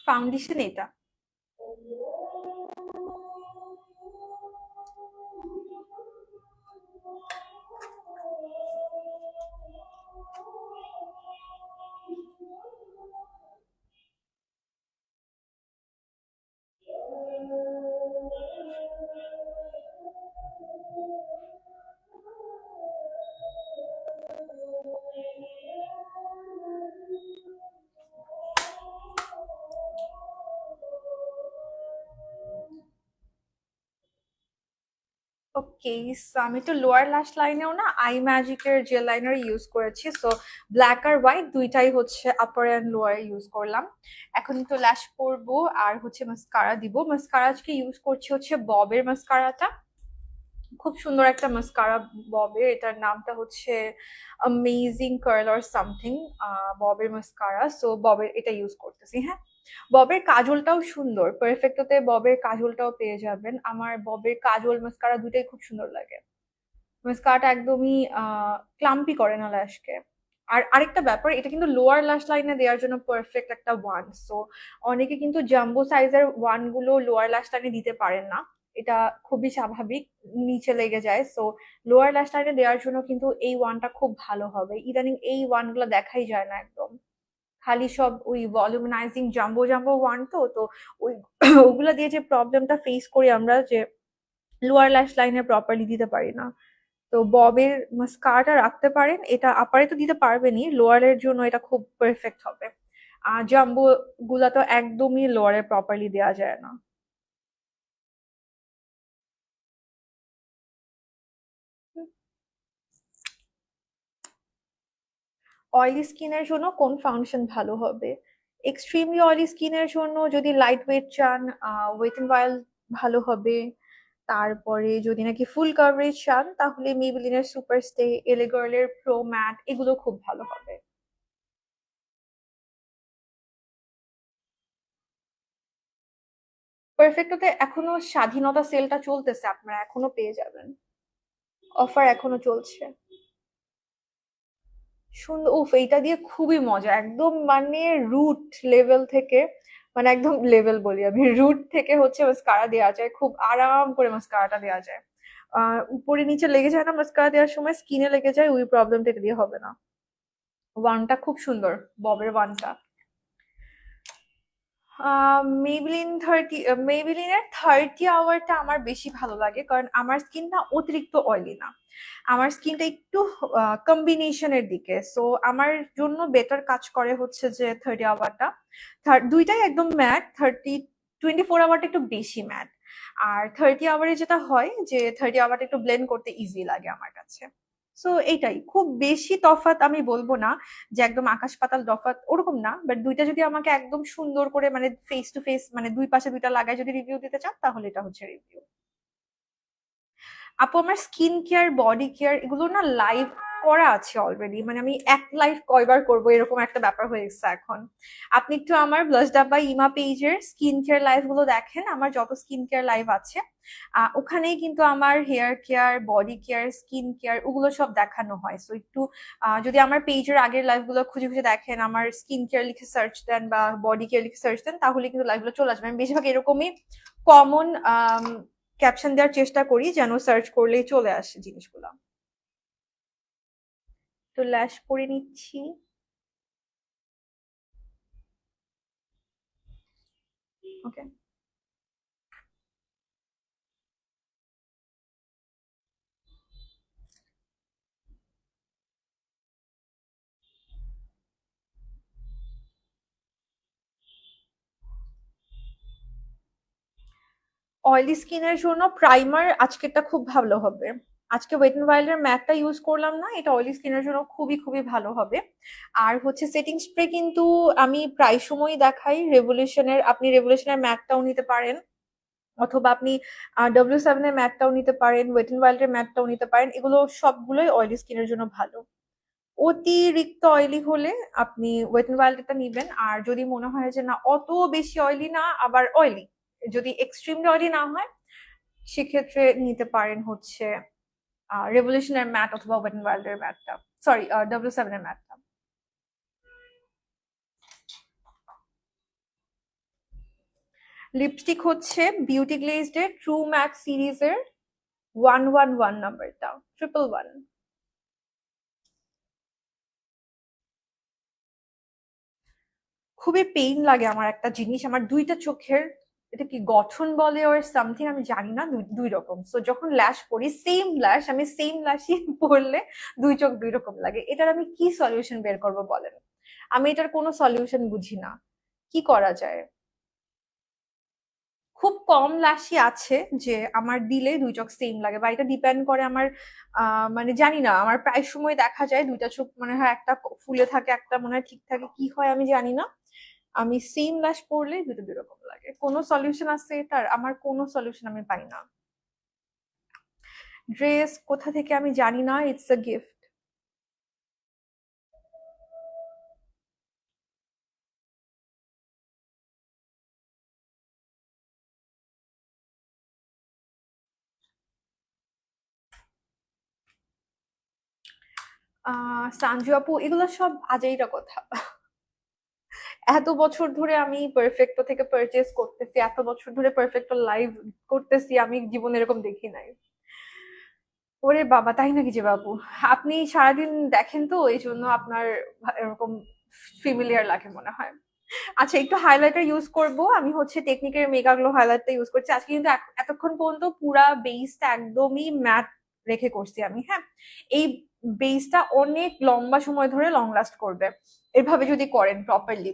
ফাউন্ডেশন এটা। ওকে, সো আমি তো লোয়ার ল্যাশ লাইনেও না আই ম্যাজিকের জেল লাইনার ইউজ করেছি, সো ব্ল্যাক আর হোয়াইট দুইটাই হচ্ছে আপার অ্যান্ড লোয়ার ইউজ করলাম। এখন তো ল্যাশ করবো আর হচ্ছে মাস্কারা দিব। মাস্কারা আজকে ইউজ করছি হচ্ছে ববের মাস্কারাটা, খুব সুন্দর একটা মাস্কারা ববের, এটার নামটা হচ্ছে অ্যামেজিং কার্ল অর সামথিং, ববের মাস্কারা। সো ববের এটা ইউজ করতেছি। হ্যাঁ, ববের কাজলটাও সুন্দর, পারফেক্টতে ববের কাজলটাও পেয়ে যাবেন। আমার ববের কাজল মাস্কারা দুটাই খুব সুন্দর লাগে। মাস্কারাটা একদমই ক্লাম্পি করে না ল্যাশকে। আর আরেকটা ব্যাপার, এটা কিন্তু লোয়ার ল্যাশ লাইনে দেওয়ার জন্য পারফেক্ট একটা ওয়ান। সো অনেকে কিন্তু জাম্বো সাইজের ওয়ান গুলো লোয়ার ল্যাশ লাইনে দিতে পারেন না, এটা খুবই স্বাভাবিক, নিচে লেগে যায়। সো লোয়ার ল্যাশ লাইনে দেওয়ার জন্য কিন্তু এই ওয়ানটা খুব ভালো হবে। ইদানিং এই ওয়ান গুলো দেখাই যায় না একদম, খালি সব ওই ভলিউমাইজিং জাম্বো জাম্বো ওয়ান। তো ওই ওগুলা দিয়ে যে প্রবলেমটা ফেস করি আমরা, যে লোয়ার ল্যাশ লাইনে প্রপারলি দিতে পারি না। তো ববের মাস্কারাটা রাখতে পারেন, এটা আপারে তো দিতে পারবেনই, লোয়ারের জন্য এটা খুব পারফেক্ট হবে। আর জাম্বো গুলা তো একদমই লোয়ারে প্রপারলি দেওয়া যায় না। অয়েলি স্কিনের জন্য কোন ফাউন্ডেশন ভালো হবে? এক্সট্রিমলি অয়েলি স্কিনের জন্য যদি লাইট ওয়েট চান, ওয়েট এন্ড ওয়াইল্ড ভালো হবে। তারপরে যদি নাকি ফুল কভারেজ চান, তাহলে মেবিলিনের সুপার স্টে, এলে গার্লের প্রো ম্যাট, এগুলো খুব ভালো হবে। পারফেক্টোতে এখনো স্বাধীনতা সেলটা চলতেছে, আপনারা এখনো পেয়ে যাবেন, অফার এখনো চলছে। সুন্দর, উফ, এইটা দিয়ে খুবই মজা, একদম মানে রুট লেভেল থেকে, মানে একদম লেভেল বলি আমি, রুট থেকে হচ্ছে মাস্কারা দেওয়া যায়, খুব আরাম করে মাস্কারাটা দেওয়া যায়। উপরে নিচে লেগে যায় না মাস্কারা দেওয়ার সময়, স্কিনে লেগে যায়, ওই প্রবলেমটা এটা দিয়ে হবে না। ওয়ানটা খুব সুন্দর, ববের ওয়ানটা। মেবিলিনের 30 আওয়ারটা আমার বেশি ভালো লাগে, কারণ আমার স্কিনটা অতিরিক্ত অয়েলি না, আমার স্কিনটা একটু কম্বিনেশনের দিকে। সো আমার জন্য বেটার কাজ করে হচ্ছে যে 30 আওয়ারটা। দুইটাই একদম ম্যাট, 24 আওয়ারটা একটু বেশি ম্যাট। আর 30 আওয়ারে যেটা হয় যে 30 আওয়ারটা একটু ব্লেন্ড করতে ইজি লাগে আমার কাছে। সো এইটাই, খুব বেশি তফাৎ আমি বলবো না যে একদম আকাশ পাতাল তফাৎ, ওরকম না। বাট দুইটা যদি আমাকে একদম সুন্দর করে মানে ফেস টু ফেস, মানে দুই পাশে দুইটা লাগায় যদি রিভিউ দিতে চান, তাহলে এটা হচ্ছে রিভিউ। আপু, আমার স্কিন কেয়ার, বডি কেয়ার এগুলো না লাইভ করা আছে অলরেডি, মানে আমি এক লাইভ কয়বার করবো এরকম একটা ব্যাপার হয়ে গেছে এখন। আপনি একটু আমার ব্লাশ ডাব্বা ইমা পেজের স্কিন কেয়ার লাইভ গুলো দেখেন, আমার যত স্কিন কেয়ার লাইভ আছে ওখানেই কিন্তু আমার hair care, body care, skin care ওগুলো সব দেখানো হয়। সো একটু যদি আমার পেজের আগের লাইভ গুলো খুঁজে খুঁজে দেখেন, আমার স্কিন কেয়ার লিখে সার্চ দেন বা বডি কেয়ার লিখে সার্চ দেন, তাহলে কিন্তু লাইভ গুলো চলে আসবে। আমি বেশিরভাগ এরকমই কমন ক্যাপশন দেওয়ার চেষ্টা করি, যেন সার্চ করলেই চলে আসে জিনিসগুলো। তো ল্যাশ পরে নিচ্ছি। ওকে। অয়েলি স্কিনের জন্য প্রাইমার আজকেরটা খুব ভালো হবে। আজকে ওয়েট এন্ড ওয়াইল্ড এর ম্যাটটা ইউজ করলাম না, এটা অয়েলি স্কিনের জন্য খুবই খুবই ভালো হবে। আর হচ্ছে সেটিং স্প্রে কিন্তু আমি প্রায় সময় দেখাই রেভলিউশনের, আপনি রেভলিউশনের ম্যাটটাও নিতে পারেন, অথবা আপনি W7 এর ম্যাটটাও নিতে পারেন, ওয়েট এন্ড ওয়াইল্ড এর ম্যাটটাও নিতে পারেন, এগুলো সবগুলোই অয়েলি স্কিনের জন্য ভালো। অতিরিক্ত অয়েলি হলে আপনি ওয়েট এন্ড ওয়াইল্ড এটা নিবেন। আর যদি মনে হয় যে না অত বেশি অয়েলি না, আবার অয়েলি, যদি এক্সট্রিমলি অয়েলি না হয়, সেক্ষেত্রে নিতে পারেন হচ্ছে রেভলিউশনের ম্যাট অথবা ওয়েট এন্ড ওয়াইল্ড এর ম্যাটটা, সরি W7 এর ম্যাটটা। লিপস্টিক হচ্ছে বিউটি গ্লেজড এর ট্রু ম্যাট সিরিজের 111 নাম্বারটা, 111। খুবই পেইন লাগে আমার একটা জিনিস, আমার দুইটা চোখের, এটা কি গঠন বলে ওর সামথিং আমি জানি না, দুই দুই রকম। সো যখন ল্যাশ পরি, সেম ল্যাশ, আমি সেম ল্যাশই পরলে দুই চোখ দুই রকম লাগে। এটার আমি কি সলিউশন বের করবো বলেন? আমি এটার কোনো সলিউশন বুঝি না, কি করা যায়? খুব কম ল্যাশই আছে যে আমার দিলে দুই চোখ সেম লাগে, বা এটা ডিপেন্ড করে আমার মানে জানি না, আমার প্রায় সময় দেখা যায় দুইটা চোখ মনে হয় একটা ফুলে থাকে, একটা মনে হয় ঠিক থাকে, কি হয় আমি জানি না। আমি সেম ল্যাশ পরলে দুটো দুই রকম লাগে। কোনো সলিউশন আছে এটার? আমার কোনো সলিউশন আমি পাই না। ড্রেস কোথা থেকে আমি জানি না, ইটস আ গিফট। সানজু আপু এগুলো সব আজাইরা কথা। এত বছর ধরে আমি পারফেক্টো থেকে পারচেজ করতেছি, এত বছর ধরে পারফেক্টো লাইভ করতেছি, আমি জীবনে এরকম দেখি নাই। ওরে বাবা, তাই নাকি যে বাবু? আপনি সারাদিন দেখেন তো এই জন্য আপনার এরকম ফিমিলিয়ার লাগে মনে হয়। আচ্ছা, একটু হাইলাইটার ইউজ করব। আমি হচ্ছে টেকনিকের মেগা গ্লো হাইলাইটটা ইউজ করছি আজকে, কিন্তু এতক্ষণ পর্যন্ত পুরা বেসটা একদমই ম্যাট রেখে করছি আমি। হ্যাঁ, এই বেসটা অনেক লম্বা সময় ধরে লং লাস্ট করবে এভাবে যদি করেন প্রপারলি।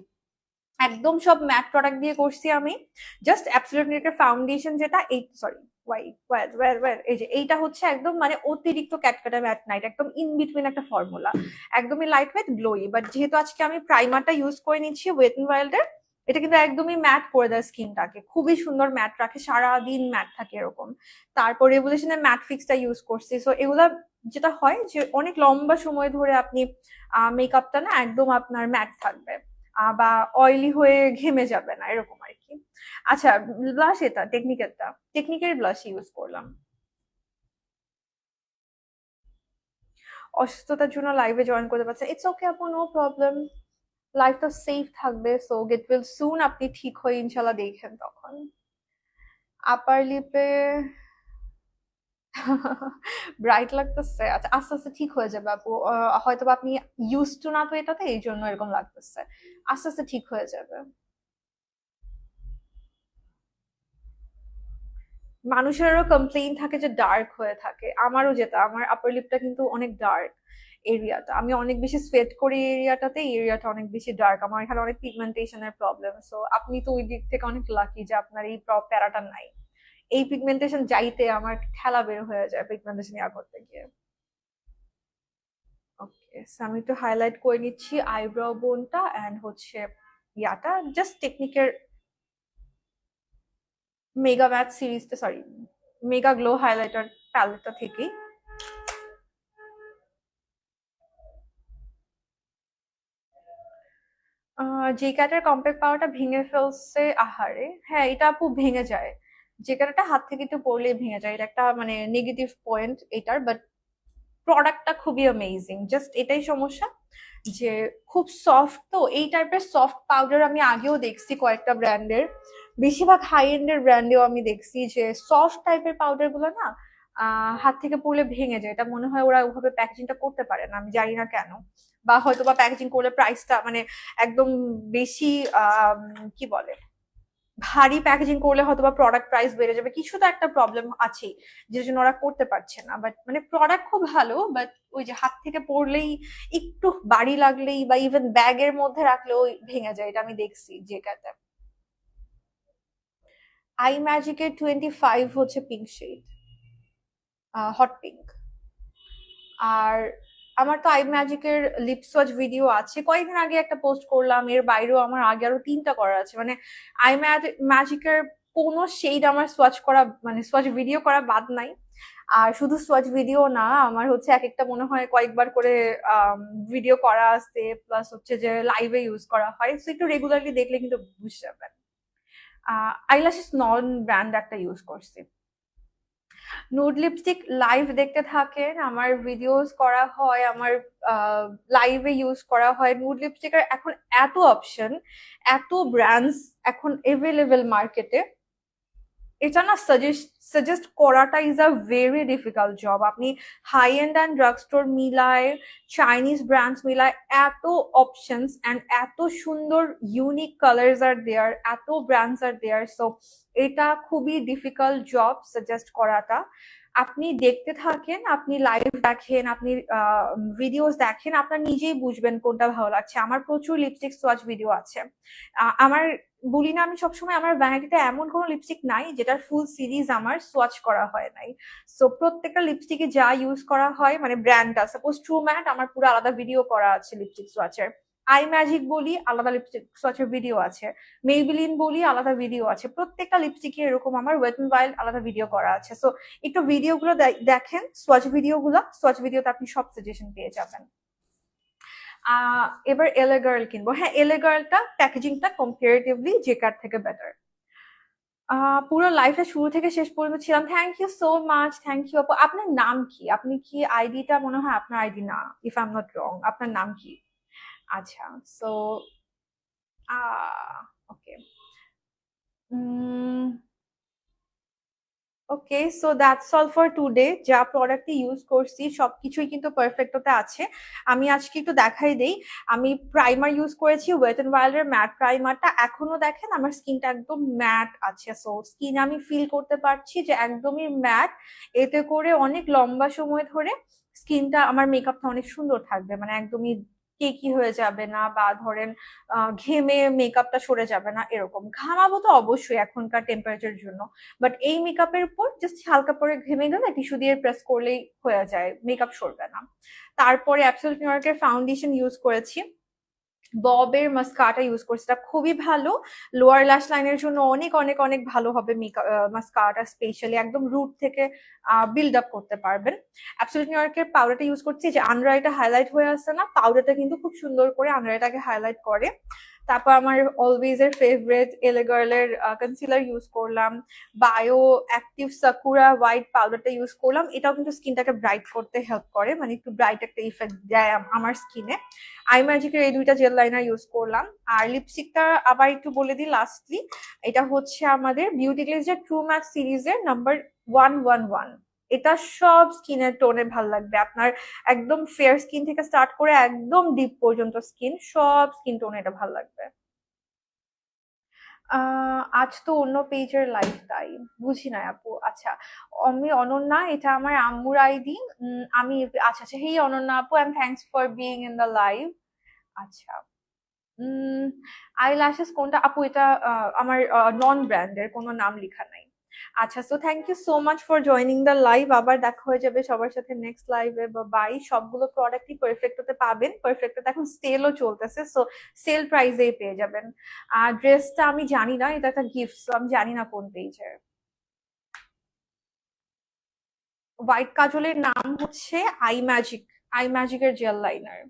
একদম সব ম্যাট প্রোডাক্ট দিয়ে করছি আমি। জাস্ট অ্যাবসলিউট নিটের ফাউন্ডেশন যেটা, এই সরি এই যে এইটা হচ্ছে একদম মানে অতিরিক্ত ক্যাটকাটা ম্যাট নাইট, একদম ইন বিটুইন একটা ফর্মুলা, একদমই লাইট ওয়েট গ্লোই। বাট যেহেতু আজকে আমি প্রাইমারটা ইউজ করে নিচ্ছি ওয়েট এন্ড ওয়াইল্ডের, এটা কিন্তু একদমই ম্যাট করে দেয় স্কিনটাকে, খুবই সুন্দর ম্যাট রাখে, সারাদিন ম্যাট থাকে এরকম। তারপর রেভলিউশনের ম্যাট ফিক্সটা ইউজ করছি। সো এগুলা যেটা হয় যে অনেক লম্বা সময় ধরে আপনি মেকআপটা না একদম আপনার ম্যাট থাকবে, বা অয়েলি হয়ে ঘেমে যাবে না এরকম আর কি। আচ্ছা, ব্লাশ এটা টেকনিকের ব্লাশ ইউজ করলাম। অসুস্থতার জন্য লাইভে জয়েন করতে পারছে, ইটস ওকে আপু, নো প্রবলেম। লাইফটা সেফ থাকবে, সো গেট উইল সুন, আপনি ঠিক হয়ে ইনশাল্লাহ দেখেন তখন। আপার লিপে ব্রাইট লাগতেছে? আচ্ছা, আস্তে আস্তে ঠিক হয়ে যাবে আপু। হয়তো আপনি ইউজ টু না তো এটাতে, এই জন্য এরকম লাগতেছে। আস্তে আস্তে ঠিক হয়ে যাবে। মানুষেরও কমপ্লেইন থাকে যে ডার্ক হয়ে থাকে, আমারও যেটা, আমার আপার লিপটা কিন্তু অনেক ডার্ক এরিয়াটা, আমি অনেক বেশি সোয়েট করি এরিয়াটাতে, এরিয়াটা অনেক বেশি ডার্ক, আমার এখানে অনেক পিগমেন্টেশনের প্রবলেম। সো আপনি তো ওই দিক থেকে অনেক লাকি যে আপনার এই প্যারাটা নাই। এই পিগমেন্টেশন যাইতে আমার ঠেলা বের হয়ে যায় পিগমেন্টেশন ইয়া করতে গিয়ে। ওকে, আমি একটু হাইলাইট করে নিচ্ছি আইব্রো বোনটা এন্ড হচ্ছে ইয়াটা, জাস্ট টেকনিকের মেগা ম্যাট সিরিজটা, সরি মেগা গ্লো হাইলাইটার প্যালেটটা থেকেই। যে ক্যাটের কম্প্যাক্ট পাওয়ারটা ভেঙে ফেলছে, আহারে। হ্যাঁ, এটা আপু ভেঙে যায়, যে ক্যাটেটা হাত থেকে একটু পড়লেই ভেঙে যায়, এটা একটা মানে নেগেটিভ পয়েন্ট এটার। বাট প্রোডাক্টটা খুবই অ্যামেজিং, জাস্ট এটাই সমস্যা যে খুব সফট। তো এই টাইপের সফট পাউডার আমি আগেও দেখছি কয়েকটা ব্র্যান্ডের, বেশিরভাগ হাই এন্ডের ব্র্যান্ডেও আমি দেখছি যে সফট টাইপের পাউডার গুলো না হাত থেকে পড়লে ভেঙে যায়। এটা মনে হয় ওরা ওভাবে প্যাকেজিংটা করতে পারে না, আমি জানি না কেন। বা হয়তো বা প্যাকেজিং করলে প্রাইসটা মানে একদম বেশি কি বলে, ভারী প্যাকেজিং করলে হয়তো বা প্রোডাক্ট প্রাইস বেড়ে যাবে, কিছু তো একটা প্রবলেম আছেই, যেটার জন্য ওরা করতে পারছে না। বাট মানে প্রোডাক্ট খুব ভালো, বাট ওই যে হাত থেকে পড়লেই, একটু বাড়ি লাগলেই বা ইভেন ব্যাগের মধ্যে রাখলেও ভেঙে যায়, এটা আমি দেখছি যে কাতে। আই ম্যাজিকের 25 হচ্ছে পিঙ্ক শেড, হট পিঙ্ক। আর আমার তো আই ম্যাজিকের লিপ সোয়াচ ভিডিও আছে, কয়েকদিন আগে একটা পোস্ট করলাম, এর বাইরেও আমার আগে আরো 3টা করা আছে। মানে আই ম্যাজিকের কোনো শেড আমার সোয়াচ করা, মানে সোয়াচ ভিডিও করা বাদ নাই। আর শুধু সোয়াচ ভিডিও না, আমার হচ্ছে এক একটা মনে হয় কয়েকবার করে ভিডিও করা আছে, প্লাস হচ্ছে যে লাইভে ইউজ করা হয়, তো একটু রেগুলারলি দেখলে কিন্তু বুঝতে যাবেন। আইল্যাশেস নন ব্র্যান্ড একটা ইউজ করছি। নুড লিপস্টিক লাইভ দেখতে থাকেন, আমার ভিডিওস করা হয়, আমার লাইভে ইউজ করা হয়। নুড লিপস্টিকের এখন এত অপশন, এত ব্র্যান্ডস এখন এভেলেবেল মার্কেটে, এটা না সাজেস্ট করাটা is a very difficult job. আপনি high end and drug store মিলায়, চাইনিজ ব্র্যান্ডস মিলায়, এত অপশনস অ্যান্ড এত সুন্দর ইউনিক কালার্স আর দেয়ার, এত ব্র্যান্ডস আর দেয়ার। সো এটা খুবই ডিফিকাল্ট জব সাজেস্ট করাটা। আপনি দেখতে থাকেন, আপনি লাইভ দেখেন, আপনি ভিডিওস দেখেন, আপনার নিজেই বুঝবেন কোনটা ভালো লাগছে। আমার প্রচুর লিপস্টিক সোয়াচ ভিডিও আছে। আমার বলি না আমি সবসময়, আমার ভ্যানিটিতে এমন কোনো লিপস্টিক নাই যেটার ফুল সিরিজ আমার সোয়াচ করা হয় নাই। সো প্রত্যেকটা লিপস্টিকে যা ইউজ করা হয়, মানে ব্র্যান্ডটা সাপোজ ট্রু ম্যাট, আমার পুরো আলাদা ভিডিও করা আছে লিপস্টিক সোয়াচের। আই ম্যাজিক বলি, আলাদা লিপস্টিক সোয়াচের ভিডিও আছে। মেইবেলিন বলি, আলাদা ভিডিও আছে। প্রত্যেকটা লিপস্টিকে এরকম আমার ওয়েট এন্ড ওয়াইল্ড আলাদা ভিডিও করা আছে। সো একটু ভিডিও গুলো দেখেন, সোয়াচ ভিডিও গুলো, সোয়াচ ভিডিওতে আপনি সব সাজেশন পেয়ে যাবেন। এবার এলে গার্ল কিনবো। হ্যাঁ, এলে গার্লটা প্যাকেজিংটা কম্পারেটিভলি জেকার থেকে বেটার। পুরো লাইফটা শুরু থেকে শেষ পর্যন্ত ছিলাম। Thank you so much, thank you আপু। আপনার নাম কি? আপনি কি আইডিটা মনে হয় আপনার আইডি না, if I am not wrong. আপনার নাম কি? আচ্ছা, so okay. Okay, so that's all for today. যা প্রোডাক্টই ইউজ করছি সবকিছুই কিন্তু পারফেক্টতে আছে। আমি আজকে একটু দেখাই দেই। আমি প্রাইমার ইউজ করেছি ওয়েট এন্ড ওয়াইল্ডের ম্যাট প্রাইমারটা। এখনো দেখেন আমার স্কিনটা একদম ম্যাট আছে। সো স্কিন আমি ফিল করতে পারছি যে একদমই ম্যাট। এতে করে অনেক লম্বা সময় ধরে স্কিনটা আমার মেকআপটা অনেক সুন্দর থাকবে, মানে একদমই কেকি হয়ে যাবে না, বা ধরেন ঘেমে মেকআপটা সরে যাবে না। এরকম ঘামাবো তো অবশ্যই এখনকার টেম্পারেচার জন্য, বাট এই মেকআপের উপর জাস্ট হালকা করে ঘেমে গেলে টিস্যু দিয়ে প্রেস করলেই হয়ে যায়, মেকআপ সরবে না। তারপরে অ্যাবসলিউট নিউ ইয়র্কের ফাউন্ডেশন ইউজ করেছি। ববের মাস্কাটা ইউজ করছি, এটা খুবই ভালো। লোয়ার ল্যাশ লাইনের জন্য অনেক অনেক অনেক ভালো হবে মেকআপ মাস্কাটা, স্পেশালি একদম রুট থেকে বিল্ড আপ করতে পারবেন। অ্যাবসলিউট নিউ ইয়র্কের পাউডারটা ইউজ করছি, যে আন্ডার আইটা হাইলাইট হয়ে আসছে না, পাউডারটা কিন্তু খুব সুন্দর করে আন্ডার আইটাকে হাইলাইট করে। তারপর আমার অলওয়েজ এর ফেভারিট এলে গার্লের কনসিলার ইউজ করলাম। বায়ো অ্যাক্টিভ সাকুরা হোয়াইট পাউডারটা ইউজ করলাম, এটাও কিন্তু স্কিনটাকে ব্রাইট করতে হেল্প করে, মানে একটু ব্রাইট একটা ইফেক্ট দেয় আমার স্কিনে। আই ম্যাজিকের এই দুইটা জেল লাইনার ইউজ করলাম। আর লিপস্টিকটা আবার একটু বলে দিই লাস্টলি, এটা হচ্ছে আমাদের বিউটি গ্লেজের ট্রু ম্যাট সিরিজের নাম্বার 111। এটা সব স্কিনের টোনে ভাল লাগবে আপনার, একদম ফেয়ার স্কিন থেকে স্টার্ট করে একদম ডিপ পর্যন্ত স্কিন, সব স্কিন টোনে এটা ভাল লাগবে। আজ তো অন্য পেজের লাইভ, তাই বুঝি না আপু। আচ্ছা, আমি অনন্যা, এটা আমার আম্মুর আইডি। আমি আচ্ছা আচ্ছা, হেই অনন্যা আপু, and thanks for being in the live. আচ্ছা, আই ল্যাশেস কোনটা আপু? এটা আমার নন ব্র্যান্ডের, কোনো নাম লেখা নাই। আচ্ছা, so thank you so much for joining the live. আবার দেখা হয়ে যাবে সবার সাথে নেক্সট লাইভে। বা বাই। সবগুলো প্রোডাক্টই পারফেক্টতে পাবেন, পারফেক্টতে এখন সেলও চলতেছে, সো সেল প্রাইসেই পেয়ে যাবেন। আর ড্রেসটা আমি জানি না, এটা একটা গিফট, সো আমি জানি না কোন পেজের। হোয়াইট কাজলের নাম হচ্ছে আই ম্যাজিক, আই ম্যাজিকের জেল লাইনার।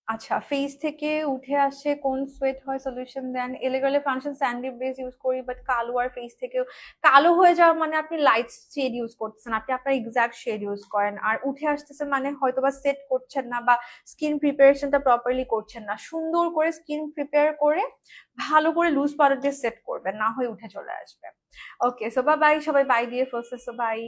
আচ্ছা, ফেস থেকে উঠে আসে কোন সোয়েট হয় সলিউশন দেন? এলেগালে ফাংশন স্যান্ডি বেস ইউজ করি, বাট কালো আর ফেস থেকেও কালো হয়ে যাওয়া মানে আপনি লাইট শেড ইউজ করতেছেন, আপনি আপনার এক্সাক্ট শেড ইউজ করেন। আর উঠে আসতেছে মানে হয়তো বা সেট করছেন না, বা স্কিন প্রিপারেশনটা প্রপারলি করছেন না। সুন্দর করে স্কিন প্রিপেয়ার করে ভালো করে লুজ পাউডার দিয়ে সেট করবেন, না হয়ে উঠে চলে আসবে। ওকে, সো বাই, সবাই বাই দিয়ে ফেলছে, সো বাই।